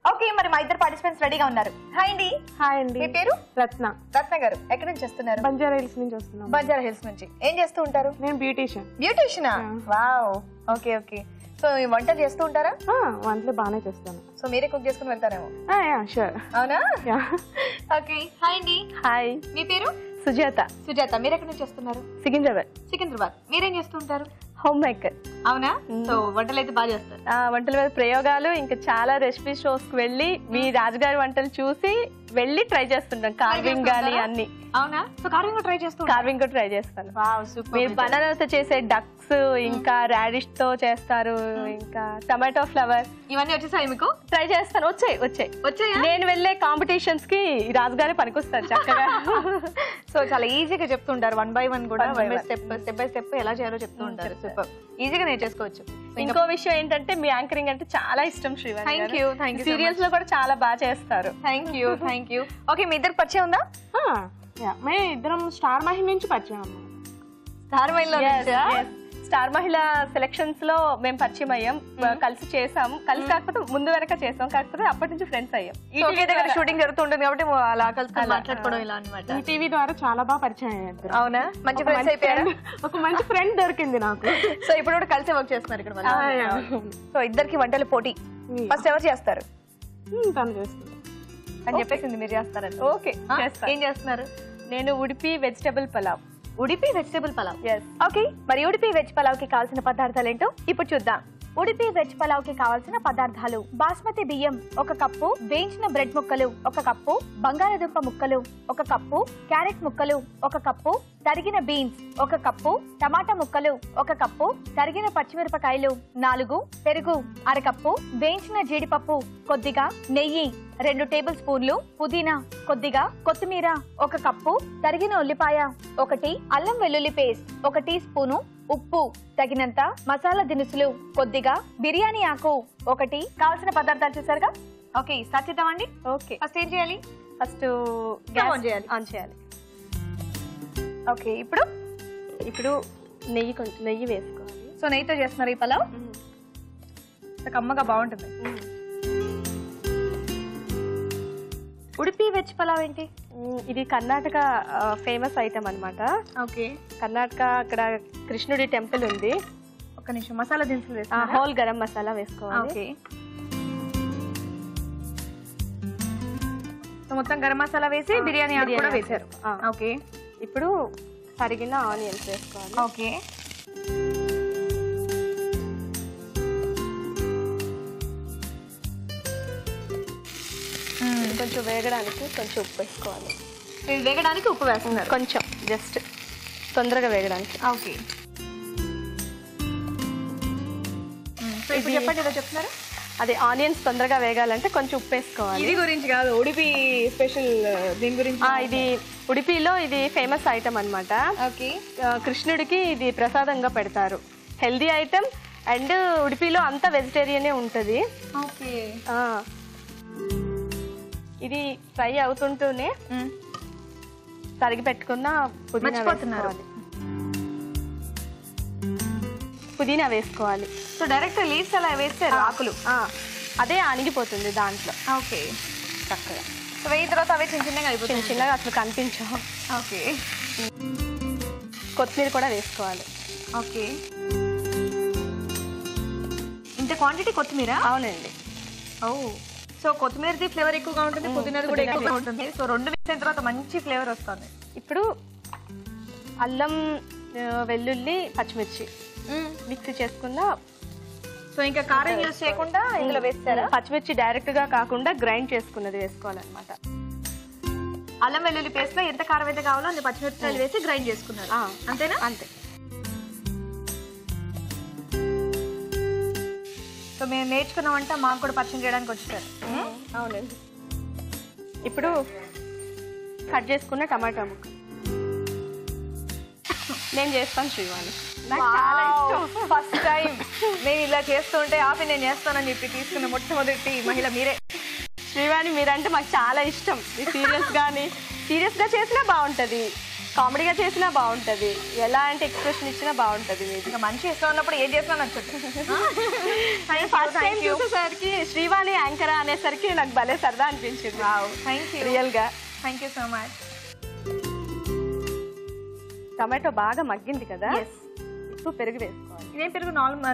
A: ఓకే, మరి మా ఇద్దరు పార్టిసిపెంట్స్ రెడీగా ఉన్నారు. హాయ్ అండి.
D: హాయ్ అండి.
A: మీ పేరు?
D: రత్న.
A: రత్న గారు ఎక్కడి నుంచి వస్తున్నారు?
D: బంజారా హిల్స్ నుంచి వస్తున్నాం.
A: బంజారా హిల్స్ నుంచి. ఏం చేస్తూ ఉంటారు?
D: నేను బ్యూటీషియన్.
A: బ్యూటీషియనా? Wow, okay okay. సో ఈ వంటలు చేస్తూ ఉంటారా?
D: వంటలు బాగానే చేస్తాను.
A: సో మీరే కుక్ చేసుకుని వెళ్తారేమో?
D: షూర్.
A: అవునా? ఓకే. హాయ్ అండి.
C: హాయ్,
A: మీ పేరు?
C: సుజాత.
A: సుజాత, మీరు ఎక్కడి నుంచి వస్తున్నారు?
C: సికింద్రాబాద్.
A: సికింద్రాబాద్. మీరేం చేస్తూ ఉంటారు?
C: Home maker.
A: అవునా? సో వంటలు అయితే బాగా చేస్తారు.
C: వంటల మీద ప్రయోగాలు, ఇంకా చాలా రెసిపీ షోస్ కి వెళ్ళి మీ రాజుగారి వంటలు చూసి వెళ్ళి ట్రై చేస్తుంటాం. కార్వింగ్ గానీ అన్ని.
A: అవునా? సో కార్వింగ్ ట్రై చేస్తూ
C: కార్వింగ్ కూడా ట్రై చేస్తాను.
A: Wow, super.
C: మీరు బనానాతో చేసే డక్స్, ఇంకా రాడిష్ తో చేస్తారు, ఇంకా టమాటో ఫ్లవర్,
A: ఇవన్నీ వచ్చేసాయి మీకు?
C: ట్రై చేస్తాను. వచ్చాయి. నేను వెళ్ళే కాంపిటీషన్స్ కి రాజుగారి పనికొస్తారు చక్కగా.
A: సో చాలా ఈజీగా చెప్తుంటారు, 1 by 1 కూడా స్టెప్ బై స్టెప్ ఎలా చేయాలో చెప్తూ ఉంటారు. సూపర్, ఈజీగా నేర్చేసుకోవచ్చు.
C: ఇంకో విషయం ఏంటంటే మీ యాంకరింగ్ అంటే చాలా ఇష్టం శ్రీవాణి.
A: Thank you.
C: సీరియల్స్ లో కూడా చాలా బాగా చేస్తారు.
A: Thank you. ఓకే, మీ ఇద్దరు పరిచయం ఉందా?
D: మేము ఇద్దరం స్టార్ మహిళ నుంచి పరిచయం.
A: స్టార్ మైల్ లో
E: స్టార్ మహిళ సెలక్షన్స్ లో మేము పరిచయం అయ్యాం, కలిసి చేసాం. కలిసి కాకపోతే ముందు వెనక చేసాం, కాకపోతే అప్పటి నుంచి ఫ్రెండ్స్ అయ్యాం.
A: ఒకే దగ్గర షూటింగ్ జరుగుతుంటుంది కాబట్టి అలా కలిసి మాట్లాడుకోవడం ఇలా అనమాట.
D: టీవీ ద్వారా చాలా బాగా పరిచయం అయ్యారు.
A: అవునా? మంచి ఫ్రెండ్స్ అయిపోయారు.
D: ఒక మంచి ఫ్రెండ్ దొరికింది నాకు.
A: సో ఇప్పుడు కూడా కలిసి వర్క్ చేస్తున్నారు ఇక్కడ. సో ఇద్దరికి వంటలు పోటీ. ఫస్ట్ ఎవరు చేస్తారు?
D: తను చేస్తుంది
A: అని చెప్పేసింది మీరు చేస్తారని.
E: ఓకే,
A: ఏం చేస్తున్నారు?
E: నేను Udupi vegetable pulao.
A: Udupi vegetable pulao. Okay, మరి ఉడిపి వెజ్ పలావ్ కి కావాల్సిన పదార్థాలు ఏంటో ఇప్పుడు చూద్దాం. ఉడిపి వెజ్ పలావ్ కి కావాల్సిన పదార్థాలు: బాస్మతి బియ్యం 1 కప్పు, వేయించిన బ్రెడ్ ముక్కలు 1 కప్పు, బంగాళదుంప ముక్కలు 1 కప్పు, క్యారెట్ ముక్కలు 1 కప్పు, తరిగిన బీన్స్ 1 కప్పు, టమాటా ముక్కలు 1 కప్పు, తరిగిన పచ్చిమిరపకాయలు 4, పెరుగు 1/2 కప్పు, వేయించిన జీడిపప్పు కొద్దిగా, నెయ్యి 2 టేబుల్ స్పూన్లు, పుదీనా కొద్దిగా, కొత్తిమీర 1 కప్పు, తరిగిన ఉల్లిపాయ 1, అల్లం వెల్లుల్లి పేస్ట్ 1 టీ స్పూను, ఉప్పు తగినంత, మసాలా దినుసులు కొద్దిగా, బిర్యానీ ఆకు 1. కావాల్సిన పదార్థాలు చూసారుగా. ఓకే, స్టార్ట్ చేద్దామండి.
E: ఓకే,
A: ఫస్ట్ ఏం చేయాలి?
E: ఫస్ట్
A: Stove on చేయాలి.
E: ఆన్ చేయాలి.
A: ఓకే, ఇప్పుడు
E: ఇప్పుడు కొంచెం నెయ్యి వేసుకోవాలి.
A: సో నెయ్యితో చేస్తున్నారు ఈ పలావ్. కమ్మగా బాగుంటుంది. ఉడిపి వెజ్ పలావ్ ఏంటి?
E: ఇది కర్ణాటక ఫేమస్ ఐటమ్ అన్నమాట.
A: ఓకే,
E: కర్ణాటక అక్కడ కృష్ణుడి టెంపుల్ ఉంది.
A: ఒక్క నిమిషం, మసాలా దినుసులు వేస్తారా?
E: హోల్ గరం మసాలా వేసుకోవాలి.
A: ఓకే, సో మొత్తం గరం మసాలా వేసి బిర్యానీ ఆకు కూడా వేశారు. ఓకే,
E: ఇప్పుడు తరిగిన ఆనియన్స్ వేసుకోవాలి.
A: ఓకే,
E: కొంచెం వేగడానికి కొంచెం ఉప్పు వేసుకోవాలి.
A: ఇది వేగడానికి ఉప్పు వేస్తున్నారు
E: కొంచెం, జస్ట్ తొందరగా వేగడానికి.
A: ఓకే, సో ఇప్పుడు చెప్పండి, ఏదో చెప్తున్నారు.
E: అదే ఆనియన్స్ తొందరగా వేగాలంటే కొంచెం ఉప్పు వేసుకోవాలి.
A: ఇది గురించి కాదు, ఉడిపి స్పెషల్ దీని గురించి.
E: ఇది ఉడిపిలో ఇది ఫేమస్ ఐటమ్ అన్నమాట.
A: ఓకే,
E: కృష్ణుడికి ఇది ప్రసాదంగా పెడతారు. హెల్దీ ఐటమ్ అండ్ ఉడిపిలో అంతా వెజిటేరియనే ఉంటుంది.
A: ఓకే,
E: ఇది ఫ్రై అవుతుంటూనే తరిగి పెట్టుకున్న పుదీనా వేసుకోవాలి. పుదీనా వేసుకోవాలి.
A: సో డైరెక్ట్ లీవ్స్ అలా వేస్తారు ఆకులు.
E: అదే అణిగిపోతుంది దాంట్లో.
A: ఓకే,
E: చక్కగా
A: సో వేయిన తర్వాత అవే చిన్న చిన్నగా అయిపోతుంది.
E: చిన్న చిన్నగా అసలు కనిపించవు.
A: ఓకే,
E: కొత్తిమీర కూడా వేసుకోవాలి.
A: ఓకే, ఇంత క్వాంటిటీ కొత్తిమీర?
E: అవునండి.
A: ఓ, సో కొత్తిమీరది ఫ్లేవర్ ఎక్కువగా ఉంటుంది, పుదీనాది కూడా ఎక్కువగా ఉంటుంది. సో రెండు మిక్స్ అయిన తర్వాత మంచి ఫ్లేవర్ వస్తుంది.
E: ఇప్పుడు అల్లం, వెల్లుల్లి, పచ్చిమిర్చి మిక్సీ చేసుకున్న.
A: సో ఇంకా కారం యూజ్ చేయకుండా ఇందులో వేస్తారా?
E: పచ్చిమిర్చి డైరెక్ట్ గా కాకుండా గ్రైండ్ చేసుకున్నది వేసుకోవాలన్నమాట.
A: అల్లం వెల్లుల్లి పేస్ట్ లో ఎంత కారం అయితే కావాలో అంత పచ్చిమిరపకాయలు వేసి గ్రైండ్ చేసుకున్నారు, అంతేనా?
E: అంతే.
A: సో మేము నేర్చుకున్నామంటే మాకు కూడా పరిచయం చేయడానికి వచ్చారు.
E: అవునండి. ఇప్పుడు కట్ చేసుకున్న టమాటా ముక్క నేను చేస్తాను శ్రీవాణి. నాకు చాలా ఇష్టం.
A: ఫస్ట్ టైం నేను ఇలా చేస్తుంటే ఆపి నేను చేస్తానని చెప్పి తీసుకున్న మొట్టమొదటి మహిళ మీరే.
E: శ్రీవాణి మీరంటే మాకు చాలా ఇష్టం. సీరియస్గా చేసినా బాగుంటుంది, కామెడీగా చేసినా బాగుంటుంది, ఎలాంటి ఎక్స్ప్రెషన్ ఇచ్చినా బాగుంటుంది. మీరు
A: ఇంకా మంచి ఇష్టం ఉన్నప్పుడు ఏం చేసినా నచ్చుతుంది.
E: ఫస్ట్ టైం చూసేసరికి శ్రీవాణి యాంకర్ అనేసరికి నాకు భలే సరదా అనిపించింది.
A: థ్యాంక్ యూ,
E: రియల్గా
A: thank you so much.
E: Tomato బాగా మగ్గింది కదా, ఇప్పుడు పెరుగు వేసుకోవాలి.
A: ఇదేం పెరుగు?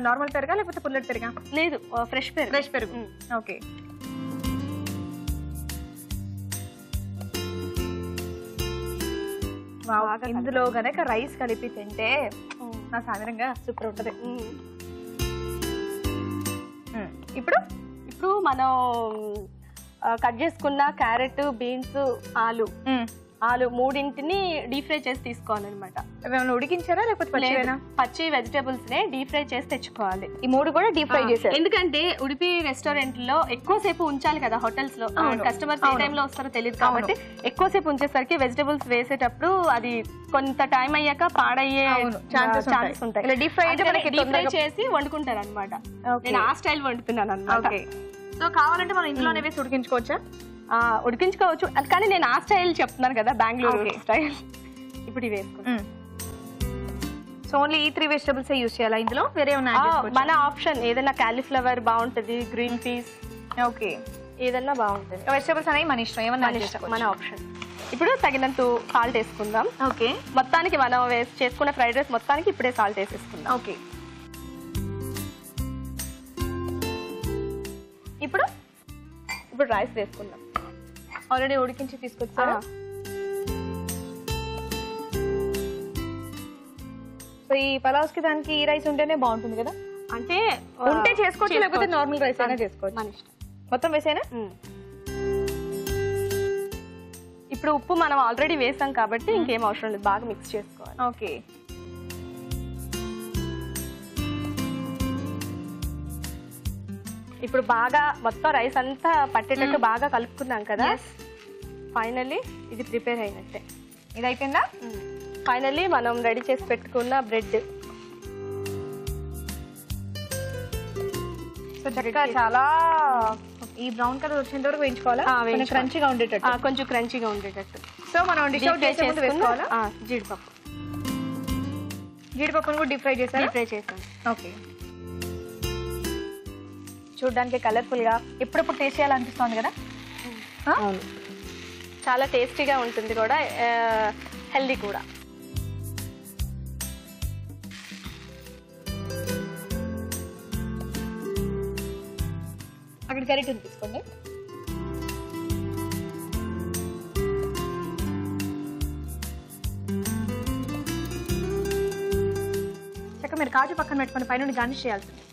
A: నార్మల్ పెరుగా లేకపోతే పుల్లటి పెరుగా?
E: లేదు, ఫ్రెష్ పెరుగు.
A: ఫ్రెష్ పెరుగు. ఓకే, ఇందులో గనక రైస్ కలిపి తింటే నా సాధారణంగా సూపర్ ఉంటుంది.
E: ఇప్పుడు మనం కట్ చేసుకున్న క్యారెట్, బీన్స్, ఆలు మూడింటిని డీప్ ఫ్రై చేసి తీసుకోవాలన్నమాట.
A: ఏమైనా ఉడికించారా లేకపోతే పచ్చివేనా?
E: పచ్చి వెజిటేబుల్స్ నే డీప్ ఫ్రై చేసి తెచ్చుకోవాలి.
A: ఈ మూడు కూడా డీప్ ఫ్రై చేశారు.
E: ఎందుకంటే ఉడిపి రెస్టారెంట్ లో ఎక్కువసేపు ఉంచాలి కదా, హోటల్స్ లో కస్టమర్స్ ఏ టైంలో వస్తారో తెలియదు కాబట్టి ఎక్కువసేపు ఉంచేసరికి వెజిటేబుల్స్ వేసేటప్పుడు అది కొంత టైం అయ్యాక పాడయ్యే ఛాన్సెస్ ఉంటాయి.
A: డీప్ ఫ్రై
E: చేసి వండుకుంటారు అనమాట. నేను ఆ స్టైల్ వండుతున్నాను అనమాట.
A: సో కావాలంటే మనం ఇంట్లోనే వేసి ఉడికించుకోవచ్చా?
E: ఉడికించుకోవచ్చు, కానీ నేను ఆ స్టైల్ చెప్తున్నాను కదా, బెంగళూరు స్టైల్. ఇప్పుడు ఇవి వేసుకుంటాం.
A: సో ఓన్లీ ఈ 3 వెజిటబుల్స్ యూస్ చేయాలా ఇందులో? వేరే
E: మన ఆప్షన్ ఏదైనా కాలీఫ్లవర్ బాగుంటది, గ్రీన్ పీస్,
A: ఓకే,
E: ఏదన్నా బాగుంటది.
A: వెజిటబుల్స్ అనేవి మన ఇష్టం, ఏమన్నా
E: మన ఆప్షన్. ఇప్పుడు తగినంత సాల్ట్ వేసుకుందాం.
A: ఓకే,
E: మొత్తానికి మనం చేసుకున్న ఫ్రైడ్ రైస్ మొత్తానికి ఇప్పుడే సాల్ట్ వేసేసుకుందాం.
A: ఓకే. ఇప్పుడు
E: రైస్ వేసుకుందాం.
A: ఆల్రెడీ ఉడికించి తీసుకొచ్చారా? సో ఈ పలావ్స్ కి దానికి ఈ రైస్ ఉంటేనే బాగుంటుంది కదా?
E: అంటే
A: ఉంటే చేసుకోవచ్చు, లేకపోతే నార్మల్ రైస్ అయినా చేసుకోవచ్చు,
E: మన ఇష్టం.
A: మొత్తం వేసేనా?
E: ఇప్పుడు ఉప్పు మనం ఆల్రెడీ వేసాం కాబట్టి ఇంకేం అవసరం లేదు, బాగా మిక్స్ చేసుకోవాలి.
A: ఓకే.
E: ఇప్పుడు బాగా మొత్తం రైస్ అంతా పట్టేటట్టు బాగా కలుపుకున్నాం కదా. ఫైనల్లీ ఇది ప్రిపేర్ అయినట్టే.
A: ఇది అయిపోయిందా?
E: ఫైనల్లీ మనం రెడీ చేసి పెట్టుకున్న బ్రెడ్.
A: సో చక్కగా చాలా ఈ బ్రౌన్ కలర్ వచ్చేంత వరకు వేయించుకోవాలా? క్రంచీగా ఉండేటట్టు.
E: కొంచెం క్రంచీగా ఉండేటట్టు.
A: సో మనం డిష్ అవుట్ చేసే ముందు వేసుకోవాలా?
E: జీడిపప్పు.
A: జీడిపప్పును కూడా డీప్ ఫ్రై చేసాం. ఓకే. చూడడానికి కలర్ఫుల్ గా ఎప్పుడప్పుడు టేస్ట్ చేయాలనిపిస్తుంది కదా?
E: అవును, చాలా టేస్టీగా ఉంటుంది కూడా, హెల్దీ కూడా.
A: అక్కడ గరిటె తీసుకోండి. చక్క మీరు కాజు పక్కన పెట్టుకుని పైన గార్నిష్ చేయాల్సింది.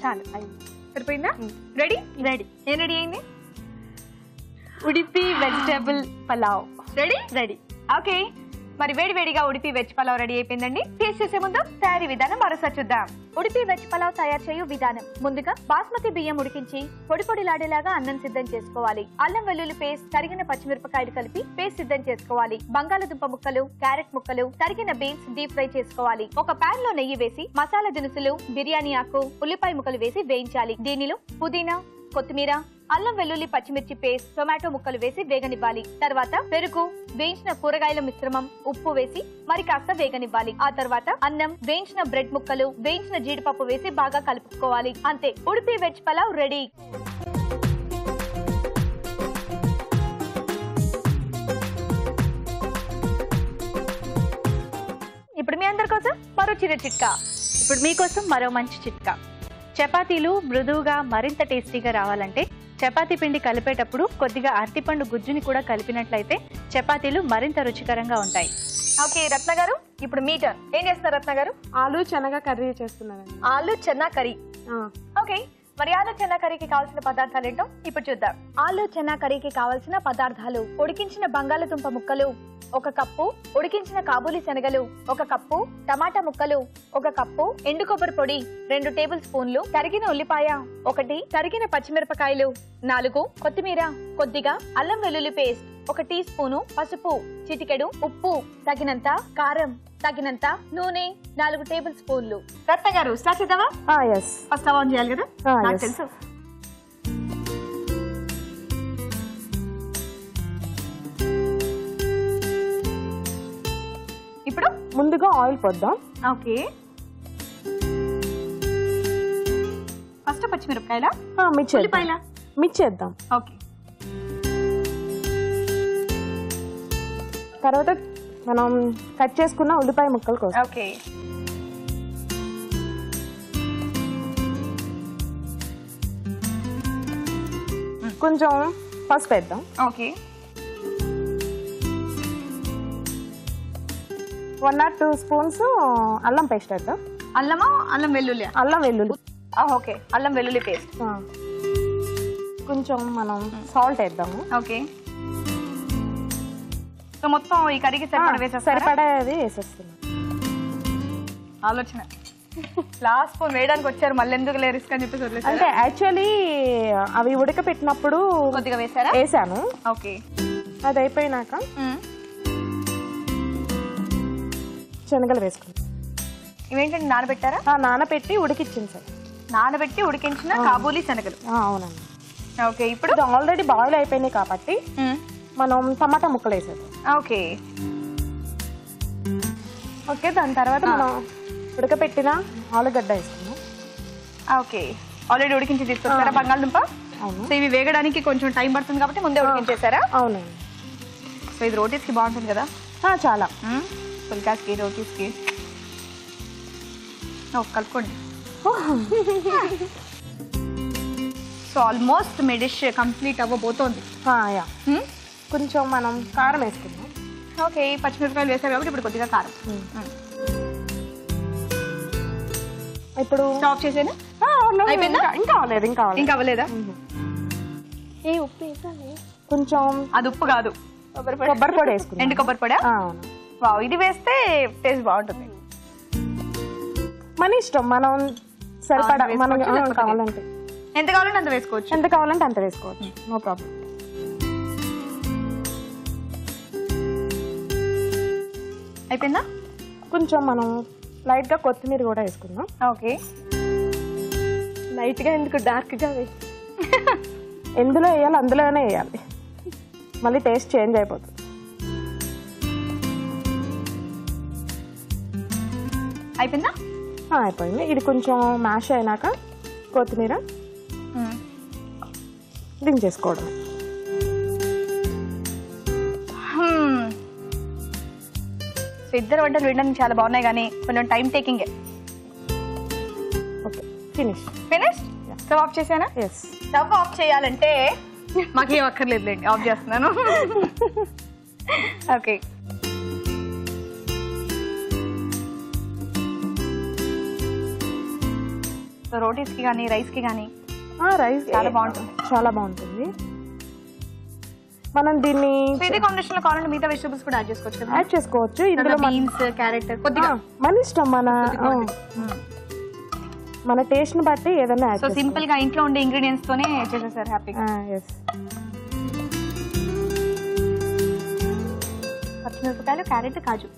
E: చాలు,
A: సరిపోయిందా? రెడీ?
E: రెడీ.
A: ఏం రెడీ అయింది?
E: Udupi vegetable pulao ready.
A: Okay, మరి వేడి వేడిగా ఉడిపి వెజ్ పలావ్ రెడీ అయిపోయిందండి. టేస్ట్ చేసే ముందు తయారీ విధానం మరోసారి చూద్దాం. ఉడిపి వెజ్ పలావ్ తయారు చేయు విధానం. ముందుగా బాస్మతి బియ్యం ఉడికించి పొడి పొడిలాడేలాగా అన్నం సిద్ధం చేసుకోవాలి. అల్లం వెల్లుల్లి పేస్ట్, తరిగిన పచ్చిమిరపకాయలు కలిపి పేస్ట్ సిద్ధం చేసుకోవాలి. బంగాళదుంప ముక్కలు, క్యారెట్ ముక్కలు, తరిగిన బీన్స్ డీప్ ఫ్రై చేసుకోవాలి. ఒక పాన్ లో నెయ్యి వేసి మసాలా దినుసులు, బిర్యానీ ఆకు, ఉల్లిపాయ ముక్కలు వేసి వేయించాలి. దీనిలో పుదీనా, కొత్తిమీర, అల్లం వెల్లుల్లి పచ్చిమిర్చి పేస్ట్, టొమాటో ముక్కలు వేసి వేగనివ్వాలి. తర్వాత పెరుగు, వేయించిన కూరగాయల మిశ్రమం, ఉప్పు వేసి మరి కాస్త వేగనివ్వాలి. ఆ తర్వాత అన్నం, వేయించిన బ్రెడ్ ముక్కలు, వేయించిన జీడిపప్పు వేసి బాగా కలుపుకోవాలి. అంతే, ఉడిపి వెజ్ పలావ్ రెడీ. ఇప్పుడు మీ అందరి కోసం మరో చిన్న చిట్కా.
C: ఇప్పుడు మీకోసం మరో మంచి చిట్కా. చపాతీలు మృదువుగా మరింత టేస్టీగా రావాలంటే చపాతీ పిండి కలిపేటప్పుడు కొద్దిగా అరటిపండు గుజ్జుని కూడా కలిపినట్లయితే చపాతీలు మరింత రుచికరంగా ఉంటాయి.
A: ఓకే రత్న గారు, ఇప్పుడు మీ టర్న్. ఏం చేస్తున్నారు రత్న గారు?
D: ఆలు చెనగ కర్రీ చేస్తున్నానండి.
A: ఆలు చెన్నా కర్రీ. ఓకే, మరి ఆలు చెన్నా కర్రీకి కావాల్సిన పదార్థాలు ఏంటో ఇప్పుడు చూద్దాం. ఆలు చెన్నా కర్రీకి కావాల్సిన పదార్థాలు: ఉడికించిన బంగాళదుంప ముక్కలు 1 కప్పు, ఉడికించిన కాబూలి శనగలు 1 కప్పు, టమాటా ముక్కలు 1 కప్పు, ఎండు కొబ్బరి పొడి 2 టేబుల్ స్పూన్లు, తరిగిన ఉల్లిపాయ 1, తరిగిన పచ్చిమిరపకాయలు 4, కొత్తిమీర కొద్దిగా, అల్లం వెల్లుల్లి పేస్ట్ 1 టీ స్పూను, పసుపు చిటికెడు, ఉప్పు తగినంత, కారం తగినంత, నూనె 4 టేబుల్ స్పూన్లు. రత్న గారు స్టార్ట్ చేద్దామా? ఫస్ట్ ఆన్ చేయాలి కదా, నాకు తెలుసు. ఇప్పుడు
D: ముందుగా ఆయిల్ పోద్దాం.
A: ఓకే, ఫస్ట్ పచ్చిమిరపకాయల, ఉల్లిపాయల,
D: మిర్చేద్దాం.
A: ఓకే,
D: తర్వాత మనం కట్ చేసుకున్న ఉల్లిపాయ ముక్కలు కోసం.
A: ఓకే,
D: కొంచెం పసుపు వేద్దాం.
A: ఓకే,
D: 1 or 2 స్పూన్స్ అల్లం పేస్ట్ వేద్దాం.
A: అల్లమా అల్లం వెల్లుల్లి?
D: అల్లం వెల్లుల్లి.
A: ఓకే, అల్లం వెల్లుల్లి పేస్ట్.
D: కొంచెం మనం సాల్ట్ వేద్దాము.
A: ఓకే, సో మొత్తం ఈ కర్రీకి
D: సరిపడేది వేసేస్తున్నాం.
A: ఆలోచన లాస్ట్ స్పూన్ వేయడానికి వచ్చారు, మళ్ళీ ఎందుకు రిస్క్ అని చెప్పేసి వదిలేసారా?
D: అంటే యాక్చువల్లీ అవి ఉడకపెట్టినప్పుడు
A: కొద్దిగా వేసారా?
D: వేసాను.
A: ఓకే,
D: అది అయిపోయినాక శనగలు వేసుకున్నాం.
A: ఇవేంటంటే నానబెట్టారా?
D: నానబెట్టి ఉడికిచ్చింది సార్.
A: నానబెట్టి ఉడికించిన కాబూలీ శనగలు.
D: అవునండి.
A: ఓకే, ఇప్పుడు
D: ఇది ఆల్రెడీ బాయిల్ అయిపోయినాయి కాబట్టి మనం టమాటా ముక్కలు వేసేది.
A: ఓకే
D: ఓకే, దాని తర్వాత మనం ఉడకపెట్టిన ఆలుగడ్డ వేసుకున్నాం.
A: ఓకే, ఆల్రెడీ ఉడికించి తీసుకొచ్చారా బంగాళదుంప?
D: అవును.
A: సో ఇవి వేగడానికి కొంచెం టైం పడుతుంది కాబట్టి ముందే ఉడికించేసారా?
D: అవునండి.
A: సో ఇది రోటీస్కి బాగుంటుంది కదా?
D: చాలా.
A: పుల్కాస్కి, రోటీస్కి. కలుపుకోండి. సో ఆల్మోస్ట్ మీ డిష్ కంప్లీట్ అవ్వబోతోంది.
D: యా, కొంచెం మనం కారం వేసుకుందాం.
A: ఓకే, పచ్చిమిరపకాయలు వేసారు కాబట్టి ఇప్పుడు కొద్దిగా కారం.
D: ఇప్పుడు
A: స్టాప్ చేసేనా? అయిపోయిందా?
D: ఇంకా అవ్వలేదు.
A: ఇంకా అవ్వలేదా?
D: ఏ ఉప్పు వేసాలి కొంచెం.
A: అది ఉప్పు కాదు,
D: కొబ్బరి పొడి వేసుకుందాం.
A: ఎండు కొబ్బరి పొడి. వావ్, ఇది వేస్తే టేస్ట్ బాగుంటుంది.
D: మన ఇష్టం, మనం సరిపడా మనం కావాలంటే
A: ఎంత కావాలంటే అంత వేసుకోవచ్చు.
D: ఎంత కావాలంటే అంత వేసుకోవచ్చు, నో ప్రాబ్లం.
A: అయిపోయిందా?
D: కొంచెం మనం లైట్ గా కొత్తిమీర కూడా వేసుకుందాం.
A: ఓకే,
E: లైట్ గా ఎందుకు, డార్క్ గా
D: ఎందులో వేయాలి అందులోనే వేయాలి, మళ్ళీ టేస్ట్ చేంజ్ అయిపోతుంది.
A: అయిపోయిందా?
D: అయిపోయింది. ఇది కొంచెం మ్యాష్ అయినాక కొత్తిమీర దించేసుకోవడం.
A: సో ఇద్దరు వంటలు వినడానికి చాలా బాగున్నాయి కానీ కొంచెం టైం టేకింగే.
D: Okay, finish.
A: స్టవ్ ఆఫ్ చేసానా?
D: ఎస్.
A: స్టవ్ ఆఫ్ చేయాలంటే మాకేం అక్కర్లేదులేండి, ఆఫ్ చేస్తున్నాను. ఓకే, సో రోటీస్కి కానీ రైస్కి కానీ
D: రైస్
A: చాలా బాగుంటుంది.
D: చాలా బాగుంటుంది. మనం దీన్ని
A: ఇదే కాంబినేషన్ లో కావాలంటే మిగతా వెజిటబుల్స్ కూడా యాడ్ చేసుకోవచ్చు కదా?
D: యాడ్ చేసుకోవచ్చు. ఇందులో
A: బీన్స్, క్యారెట్ కొద్దిగా
D: మన ఇష్టం, మన టేస్ట్ ని బట్టి ఏదైనా యాడ్.
A: సో సింపుల్ గా ఇంట్లో ఉండే ఇంగ్రీడియంట్స్ తోనే చేసేసారు హ్యాపీగా. పచ్చిమిరపకాయలు, క్యారెట్, కాజు.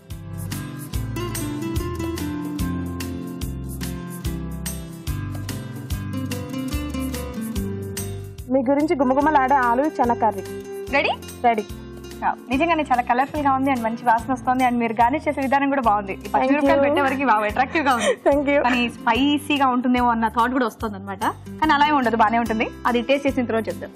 D: మీ గురించి గుమగుమలాడే ఆలు చెన కర్రీ
A: రెడీ. నిజంగానే చాలా కలర్ఫుల్ గా ఉంది అండ్ మంచి వాసన వస్తుంది అండ్ మీరు గార్నిష్ చేసే విధానం కూడా బాగుంది. పచ్చిమిరపకాయలు పెట్టే వరకు బాగా అట్రాక్టివ్ గా ఉంది. కానీ స్పైసీగా ఉంటుందేమో అన్న థాట్ కూడా వస్తుంది అనమాట. కానీ అలా ఉండదు, బానే ఉంటుంది. అది టేస్ట్ చేసిన తర్వాత చెప్తాం.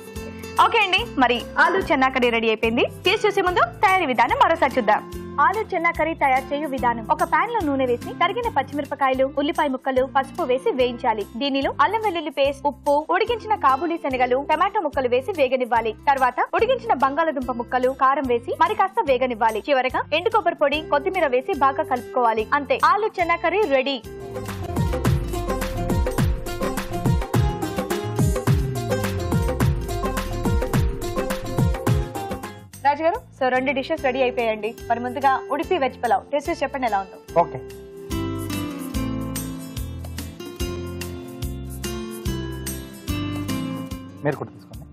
A: ఓకే అండి, మరి ఆలు చెన్నా కర్రీ రెడీ అయిపోయింది. టేస్ట్ చేసే ముందు తయారీ విధానం మరోసారి చూద్దాం. ఆలు చెన్నా కర్రీ తయారు చేయు విధానం: ఒక పాన్ లో నూనె వేసి తరిగిన పచ్చిమిరపకాయలు, ఉల్లిపాయ ముక్కలు, పసుపు వేసి వేయించాలి. దీనిలో అల్లం వెల్లుల్లి పేస్ట్, ఉప్పు, ఉడికించిన కాబూలీ శనగలు, టమాటో ముక్కలు వేసి వేగనివ్వాలి. తర్వాత ఉడికించిన బంగాళదుంప ముక్కలు, కారం వేసి మరి కాస్త వేగనివ్వాలి. చివరగా ఎండు కొబ్బరి పొడి, కొత్తిమీర వేసి బాగా కలుపుకోవాలి. అంతే, ఆలు చెన్నా కర్రీ రెడీ. రాజు గారు, సో 2 డిషెస్ రెడీ అయిపోయాయండి. మరి ముందుగా ఉడిపి వెజ్ పులావ్ టేస్ట్ చేసి చెప్పండి ఎలా ఉందో.
B: ఓకే, మీరు కూడా తీసుకోండి.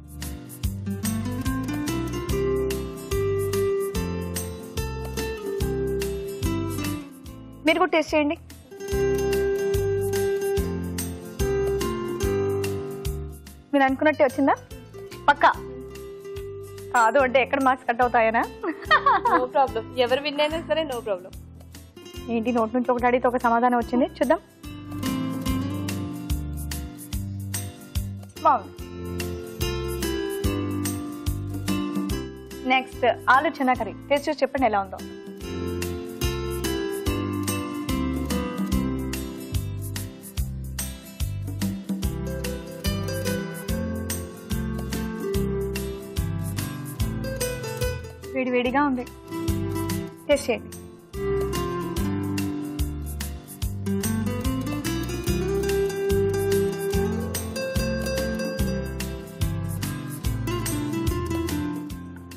A: మీరు కూడా టేస్ట్ చేయండి. మీరు అనుకున్నట్టే వచ్చిందా? పక్కా కాదు అంటే ఎక్కడ మార్క్స్ కట్ అవుతాయనా?
E: నో ప్రాబ్లం, ఎవరు విన్ అయినా సరే నో ప్రాబ్లం.
A: ఏంటి, నోట్ నుంచి ఒకటి అడిగితే ఒక సమాధానం వచ్చింది, చూద్దాం. బాగుంది. నెక్స్ట్ ఆలు చెన్నా కర్రీ టేస్ట్ చూసి చెప్పండి ఎలా ఉందో. వేడివేడిగా ఉంది, టేస్ట్ చేయండి.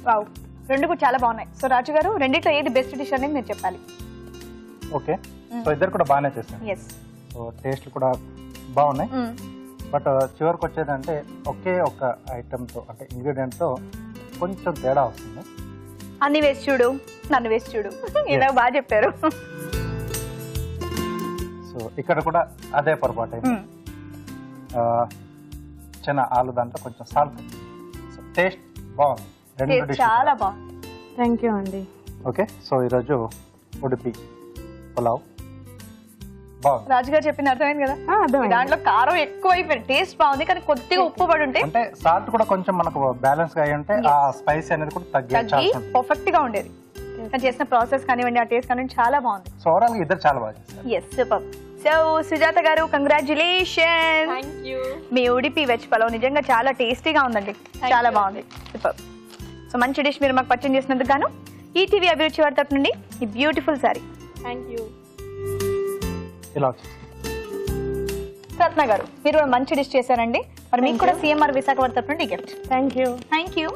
A: వావ్, రెండు కూడా చాలా బాగున్నాయి. సో రాజు గారు, రెండిట్లో ఏది బెస్ట్ డిష్ అనేది మీరు చెప్పాలి.
B: ఓకే, సో ఇద్దరు కూడా బాగానే చేశాను. సో టేస్ట్ కూడా బాగున్నాయి. బట్ చివరికి వచ్చేదంటే ఒకే ఒక ఐటమ్తో అంటే ఇంగ్రీడియంట్తో కొంచెం తేడా వస్తుంది.
A: అన్ని వేసి చూడు, నన్ను వేసి చూడు, ఇలా బాగా చెప్పారు.
B: సో ఇక్కడ కూడా అదే పొరపాటు అయింది. చిన్న ఆలు దాంట్లో కొంచెం సాల్ట్. సో టేస్ట్ బాగుంది, రెండు డిష్
A: చాలా బాగుంది.
D: థ్యాంక్ యూ అండి.
B: ఓకే. సో ఈరోజు ఉడిపి పులావ్ బాగుంది.
A: రాజుగారు చెప్పిన అర్థమైంది కదా,
D: అర్థమైంది.
A: దాంట్లో కారం ఎక్కువ అయిపోయింది, టేస్ట్ బాగుంది కానీ కొద్దిగా ఉప్పు పడి ఉంటే
B: అంటే సాల్ట్ కూడా కొంచెం మనకు బ్యాలెన్స్ గా అయి ఉంటే ఆ స్పైసీ అనేది కూడా తగ్గే
A: తగ్గి
B: ఛాన్స్ ఉంటుంది.
A: పర్ఫెక్ట్ గా ఉండేది. కానీ చేసిన ప్రాసెస్ కానివ్వండి, ఆ టేస్ట్ కానివ్వండి చాలా బాగుంది.
B: సో ఓవరాల్ గా ఇద్దరు చాలా బాగా చేస్తారు.
A: Yes super. సో సుజాత గారు కంగ్రాచులేషన్, మీ ఉడిపి వెజ్ పలావ్ నిజంగా చాలా టేస్టీగా ఉందండి, చాలా బాగుంది, సూపర్. సో మంచి డిష్ మీరు మాకు పరిచయం చేసినందుకు గాను ఈటీవీ అభిరుచి వారి తరపు నుండి ఈ బ్యూటిఫుల్ సారీ.
B: ఇలా వచ్చింది.
A: రత్న గారు మీరు కూడా మంచి డిష్ చేశారండి, మరి మీకు కూడా సిఎంఆర్ విశాఖ వారి తరపు నుండి gift.
D: Thank you.
A: Thank you.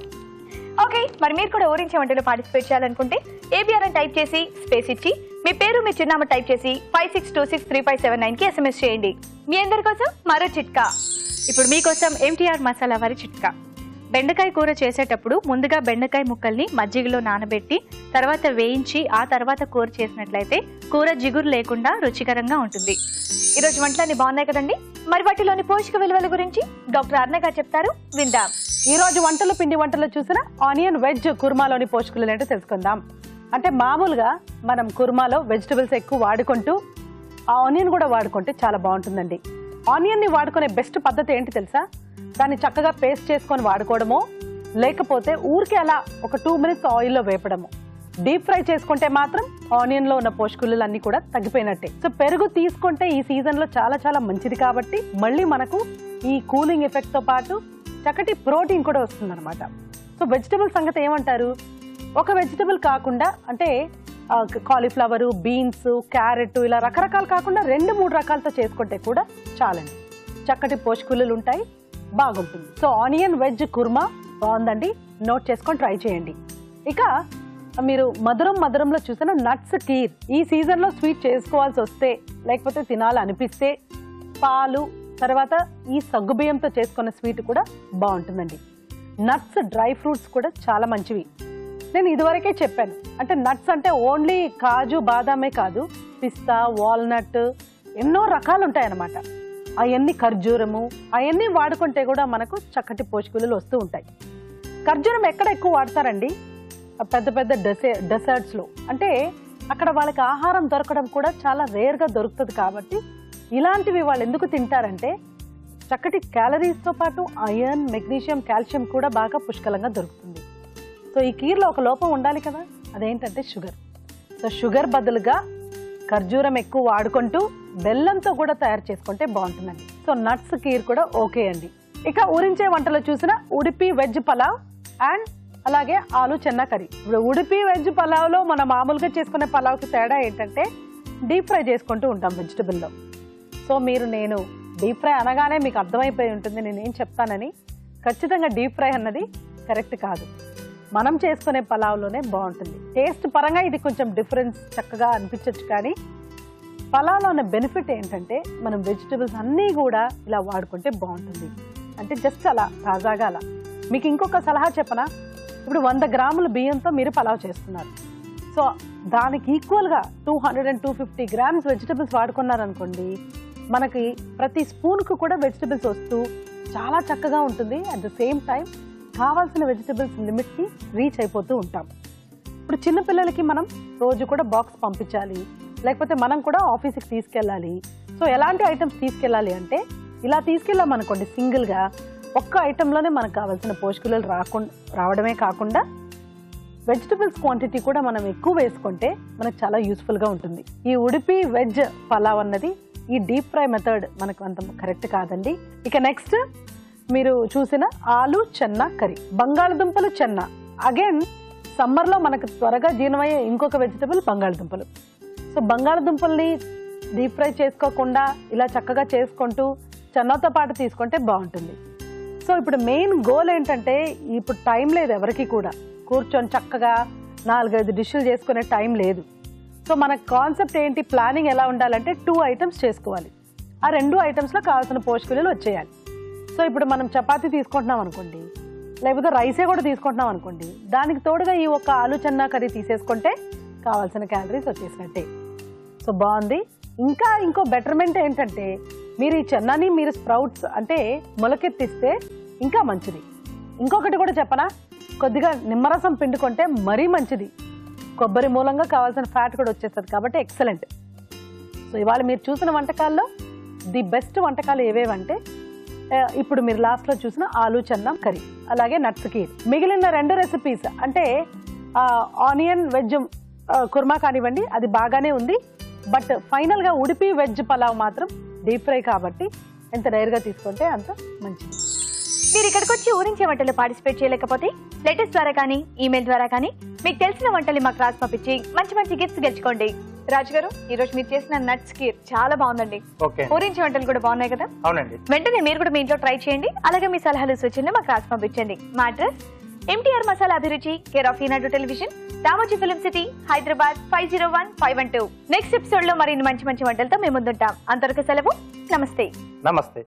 A: Okay, మరి మీరు కూడా ఊరించే వంటలో పార్టిసిపేట్ చేయాలనుకుంటే ఏబిఆర్ అని టైప్ చేసి స్పేస్ ఇచ్చి మీ పేరు మీ చిరునామా టైప్ చేసి 56263579 కి SMS చేయండి. మీ అందరి కోసం మరో చిట్కా.
C: ఇప్పుడు మీకోసం ఎంటీఆర్ మసాలా వారి చిట్కా. బెండకాయ కూర చేసేటప్పుడు ముందుగా బెండకాయ ముక్కల్ని మజ్జిగలో నానబెట్టి తర్వాత వేయించి ఆ తర్వాత కూర చేసినట్లయితే కూర జిగురు లేకుండా రుచికరంగా ఉంటుంది.
A: ఈరోజు వంటలన్నీ బాగున్నాయి కదండి, మరి వాటిలోని పోషక విలువల గురించి డాక్టర్ అర్ణ గారు చెప్తారు, విందాం.
F: ఈ రోజు వంటలు పిండి వంటలు చూసిన ఆనియన్ వెజ్ కుర్మాలోని పోషకులు ఏంటో తెలుసుకుందాం. అంటే మామూలుగా మనం కుర్మాలో వెజిటబుల్స్ ఎక్కువ వాడుకుంటూ ఆ ఆనియన్ కూడా వాడుకుంటే చాలా బాగుంటుందండి. ఆనియన్ని వాడుకునే బెస్ట్ పద్ధతి ఏంటి తెలుసా? దాన్ని చక్కగా పేస్ట్ చేసుకొని వాడుకోవడమో, లేకపోతే ఊరికే అలా ఒక 2 minutes ఆయిల్లో వేపడము. డీప్ ఫ్రై చేసుకుంటే మాత్రం ఆనియన్ లో ఉన్న పోషకులు అన్ని కూడా తగ్గిపోయినట్టే. సో పెరుగు తీసుకుంటే ఈ సీజన్ లో చాలా చాలా మంచిది కాబట్టి మళ్ళీ మనకు ఈ కూలింగ్ ఎఫెక్ట్ తో పాటు చక్కటి ప్రోటీన్ కూడా వస్తుంది అనమాట. సో వెజిటబుల్ సంగతి ఏమంటారు? ఒక వెజిటబుల్ కాకుండా అంటే కాలీఫ్లవరు, బీన్స్, క్యారెట్ ఇలా రకరకాలు కాకుండా 2-3 రకాలతో చేసుకుంటే కూడా చాలండి. చక్కటి పోషకులు ఉంటాయి, బాగుంటుంది. సో ఆనియన్ వెజ్ కుర్మా బాగుందండి, నోట్ చేసుకొని ట్రై చేయండి. ఇక మీరు మధురంలో చూసిన నట్స్ కీర్. ఈ సీజన్ లో స్వీట్ చేసుకోవాల్సి వస్తే లేకపోతే తినాలనిపిస్తే పాలు తర్వాత ఈ సగ్గుబియ్యంతో చేసుకున్న స్వీట్ కూడా బాగుంటుందండి. నట్స్ డ్రై ఫ్రూట్స్ కూడా చాలా మంచివి. నేను ఇదివరకే చెప్పాను, అంటే నట్స్ అంటే ఓన్లీ కాజు బాదామే కాదు, పిస్తా, వాల్నట్ ఎన్నో రకాలు ఉంటాయన్నమాట. అవన్నీ ఖర్జూరము అవన్నీ వాడుకుంటే కూడా మనకు చక్కటి పోషకులు వస్తూ ఉంటాయి. ఖర్జూరం ఎక్కడ ఎక్కువ వాడతారండి? పెద్ద పెద్ద డెసర్ట్స్ లో, అంటే అక్కడ వాళ్ళకి ఆహారం దొరకడం కూడా చాలా రేర్ గా దొరుకుతుంది కాబట్టి ఇలాంటివి వాళ్ళు ఎందుకు తింటారంటే చక్కటి క్యాలరీస్ తో పాటు ఐరన్, మెగ్నీషియం, కాల్షియం కూడా బాగా పుష్కలంగా దొరుకుతుంది. సో ఈ కీర్లో ఒక లోపం ఉండాలి కదా, అదేంటంటే షుగర్. సో షుగర్ బదులుగా ఖర్జూరం ఎక్కువ వాడుకుంటూ బెల్లంతో కూడా తయారు చేసుకుంటే బాగుంటుందండి. సో నట్స్ కీర్ కూడా ఓకే అండి. ఇక ఊరించే వంటలో చూసిన ఉడిపి వెజ్ పలావ్ అండ్ అలాగే ఆలు చెన్నా కర్రీ. ఇప్పుడు ఉడిపి వెజ్ పలావ్లో మనం మామూలుగా చేసుకునే పలావ్కి తేడా ఏంటంటే డీప్ ఫ్రై చేసుకుంటూ ఉంటాం వెజిటబుల్లో. సో నేను డీప్ ఫ్రై అనగానే మీకు అర్థమైపోయి ఉంటుంది నేనేం చెప్తానని. ఖచ్చితంగా డీప్ ఫ్రై అన్నది కరెక్ట్ కాదు, మనం చేసుకునే పలావ్లోనే బాగుంటుంది. టేస్ట్ పరంగా ఇది కొంచెం డిఫరెన్స్ చక్కగా అనిపించవచ్చు, కానీ పలావ్లో ఉన్న బెనిఫిట్ ఏంటంటే మనం వెజిటబుల్స్ అన్నీ కూడా ఇలా వాడుకుంటే బాగుంటుంది. అంటే జస్ట్ అలా తాజాగా అలా. మీకు ఇంకొక సలహా చెప్పనా? ఇప్పుడు 100 గ్రాముల బియ్యంతో మీరు పలావ్ చేస్తున్నారు. సో దానికి ఈక్వల్గా 200 and 250 grams వెజిటబుల్స్ వాడుకున్నారనుకోండి, మనకి ప్రతి స్పూన్కు కూడా వెజిటబుల్స్ వస్తూ చాలా చక్కగా ఉంటుంది. అట్ ద సేమ్ టైం కావాల్సిన వెజిటబుల్స్ లిమిట్ని రీచ్ అయిపోతూ ఉంటాం. ఇప్పుడు చిన్నపిల్లలకి మనం రోజు కూడా బాక్స్ పంపించాలి, లేకపోతే మనం కూడా ఆఫీస్కి తీసుకెళ్ళాలి. సో ఎలాంటి ఐటమ్స్ తీసుకెళ్ళాలి అంటే ఇలా తీసుకెళ్ళామనుకోండి, సింగిల్గా ఒక్క ఐటెంలోనే మనకు కావాల్సిన పోషకులు రావడమే కాకుండా వెజిటబుల్స్ క్వాంటిటీ కూడా మనం ఎక్కువ వేసుకుంటే మనకు చాలా యూస్ఫుల్గా ఉంటుంది. ఈ ఉడిపి వెజ్ పలావ్ అన్నది ఈ డీప్ ఫ్రై మెథడ్ మనకు అంత కరెక్ట్ కాదండి. ఇక నెక్స్ట్ మీరు చూసిన ఆలు చెన్నా కర్రీ, బంగాళదుంపలు చెన్నా. అగైన్ సమ్మర్లో మనకు త్వరగా జీర్ణమయ్యే ఇంకొక వెజిటబుల్ బంగాళదుంపలు. సో బంగాళదుంపల్ని డీప్ ఫ్రై చేసుకోకుండా ఇలా చక్కగా చేసుకుంటూ చెన్నాతో పాటు తీసుకుంటే బాగుంటుంది. సో ఇప్పుడు మెయిన్ గోల్ ఏంటంటే ఇప్పుడు టైం లేదు ఎవరికి కూడా, కూర్చొని చక్కగా 4-5 డిష్లు చేసుకునే టైం లేదు. సో మన కాన్సెప్ట్ ఏంటి, ప్లానింగ్ ఎలా ఉండాలంటే 2 items చేసుకోవాలి. ఆ 2 items లో కావాల్సిన పోషకాలు వచ్చేయాలి. సో ఇప్పుడు మనం చపాతీ తీసుకుంటున్నాం అనుకోండి, లేకపోతే రైసే కూడా తీసుకుంటున్నాం అనుకోండి, దానికి తోడుగా ఈ ఒక ఆలు చెన్నా కర్రీ తీసేసుకుంటే కావాల్సిన క్యాలరీస్ వచ్చేసినట్టే. సో బాగుంది. ఇంకా ఇంకో బెటర్మెంట్ ఏంటంటే మీరు ఈ చెన్నాని మీరు స్ప్రౌట్స్ అంటే మొలకెత్తిస్తే ఇంకా మంచిది. ఇంకొకటి కూడా చెప్పనా, కొద్దిగా నిమ్మరసం పిండుకుంటే మరీ మంచిది. కొబ్బరి మూలంగా కావాల్సిన ఫ్యాట్ కూడా వచ్చేస్తుంది కాబట్టి ఎక్సలెంట్. సో ఇవాళ మీరు చూసిన వంటకాల్లో ది బెస్ట్ వంటకాలు ఏవేవంటే ఇప్పుడు మీరు లాస్ట్లో చూసిన ఆలు చెన్నా కర్రీ, అలాగే నట్స్ కీర్. మిగిలిన 2 రెసిపీస్ అంటే ఆనియన్ వెజ్ కుర్మా కానివ్వండి, అది బాగానే ఉంది. బట్ ఫైనల్గా ఉడిపి వెజ్ పలావ్ మాత్రం డీప్ ఫ్రై కాబట్టి ఎంత డైర్గా తీసుకుంటే అంత మంచిది.
A: మీరు ఇక్కడికి వచ్చి ఊరించే వంటలు పార్టిసిపేట్ చేయలేకపోతే లెటర్స్ ద్వారా కానీ ఈమెయిల్ ద్వారా కానీ మీకు తెలిసిన వంటలు మాకు రాసి పంపించి మంచి మంచి గిఫ్ట్స్ గెలుచుకోండి. రాజు గారు, ఈ రోజు మీరు చేసిన నట్స్ కీర్ చాలా బాగుందండి. ఊరించే వంటలు కూడా బాగున్నాయి కదా?
B: అవునండి.
A: వెంటనే మీరు కూడా మీ ఇంట్లో ట్రై చేయండి. అలాగే మీ సలహాలు సూచనలు మాకు రాసి పంపించండి. మా అడ్రస్ MTR మసాలా అభిరుచి, care of Eenadu television, Ramoji film city, Hyderabad 501512. Next episode లో మరిన్ని మంచి మంచి వంటలతో మేము ముందుంటాం. అంతవరకు సెలవు. నమస్తే.
B: నమస్తే.